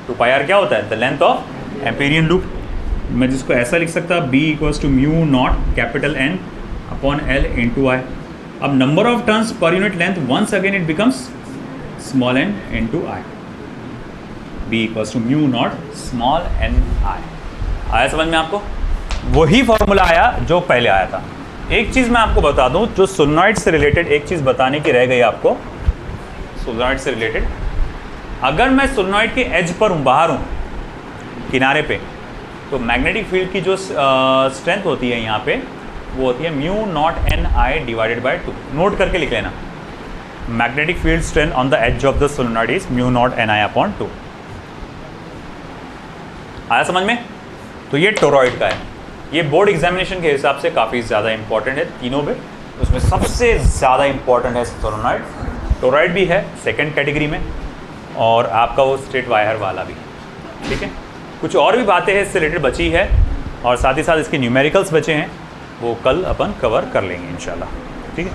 2πr क्या होता है, the length of Amperian loop. मैं जिसको ऐसा लिख सकता b equals to mu naught capital N upon L into I. अब नंबर ऑफ टर्न्स पर unit length, once again it becomes small n into I. b equals to mu naught small n I. आया समझ में आपको, वही formula आया जो पहले आया था। एक चीज़ मैं आपको बता दूं, जो सोलेनॉइड से रिलेटेड एक चीज़ बताने की रह गई आपको, सोलेनॉइड से रिलेटेड, अगर मैं सोलेनॉइड के एज पर हूँ, बाहर हूँ किनारे पे, तो मैग्नेटिक फील्ड की जो स्ट्रेंथ होती है यहाँ पे, वो होती है mu naught N I divided by 2। Note करके लिख लेना, magnetic field strength on the edge of the solenoid is mu naught N I upon 2। आया समझ में। तो ये टोरॉइड का है, ये बोर्ड एग्जामिनेशन के हिसाब से काफ़ी ज़्यादा इंपॉर्टेंट है तीनों में। उसमें सबसे ज़्यादा इंपॉर्टेंट है सोलेनॉइड। टोरॉइड भी है सेकंड कैटेगरी में, और आपका वो स्ट्रेट वायर वाला भी, ठीक है। कुछ और भी बातें हैं इससे रिलेटेड बची है, और साथ ही साथ इसके न्यूमेरिकल्स बचे हैं, वो कल अपन कवर कर लेंगे इंशाल्लाह, ठीक है।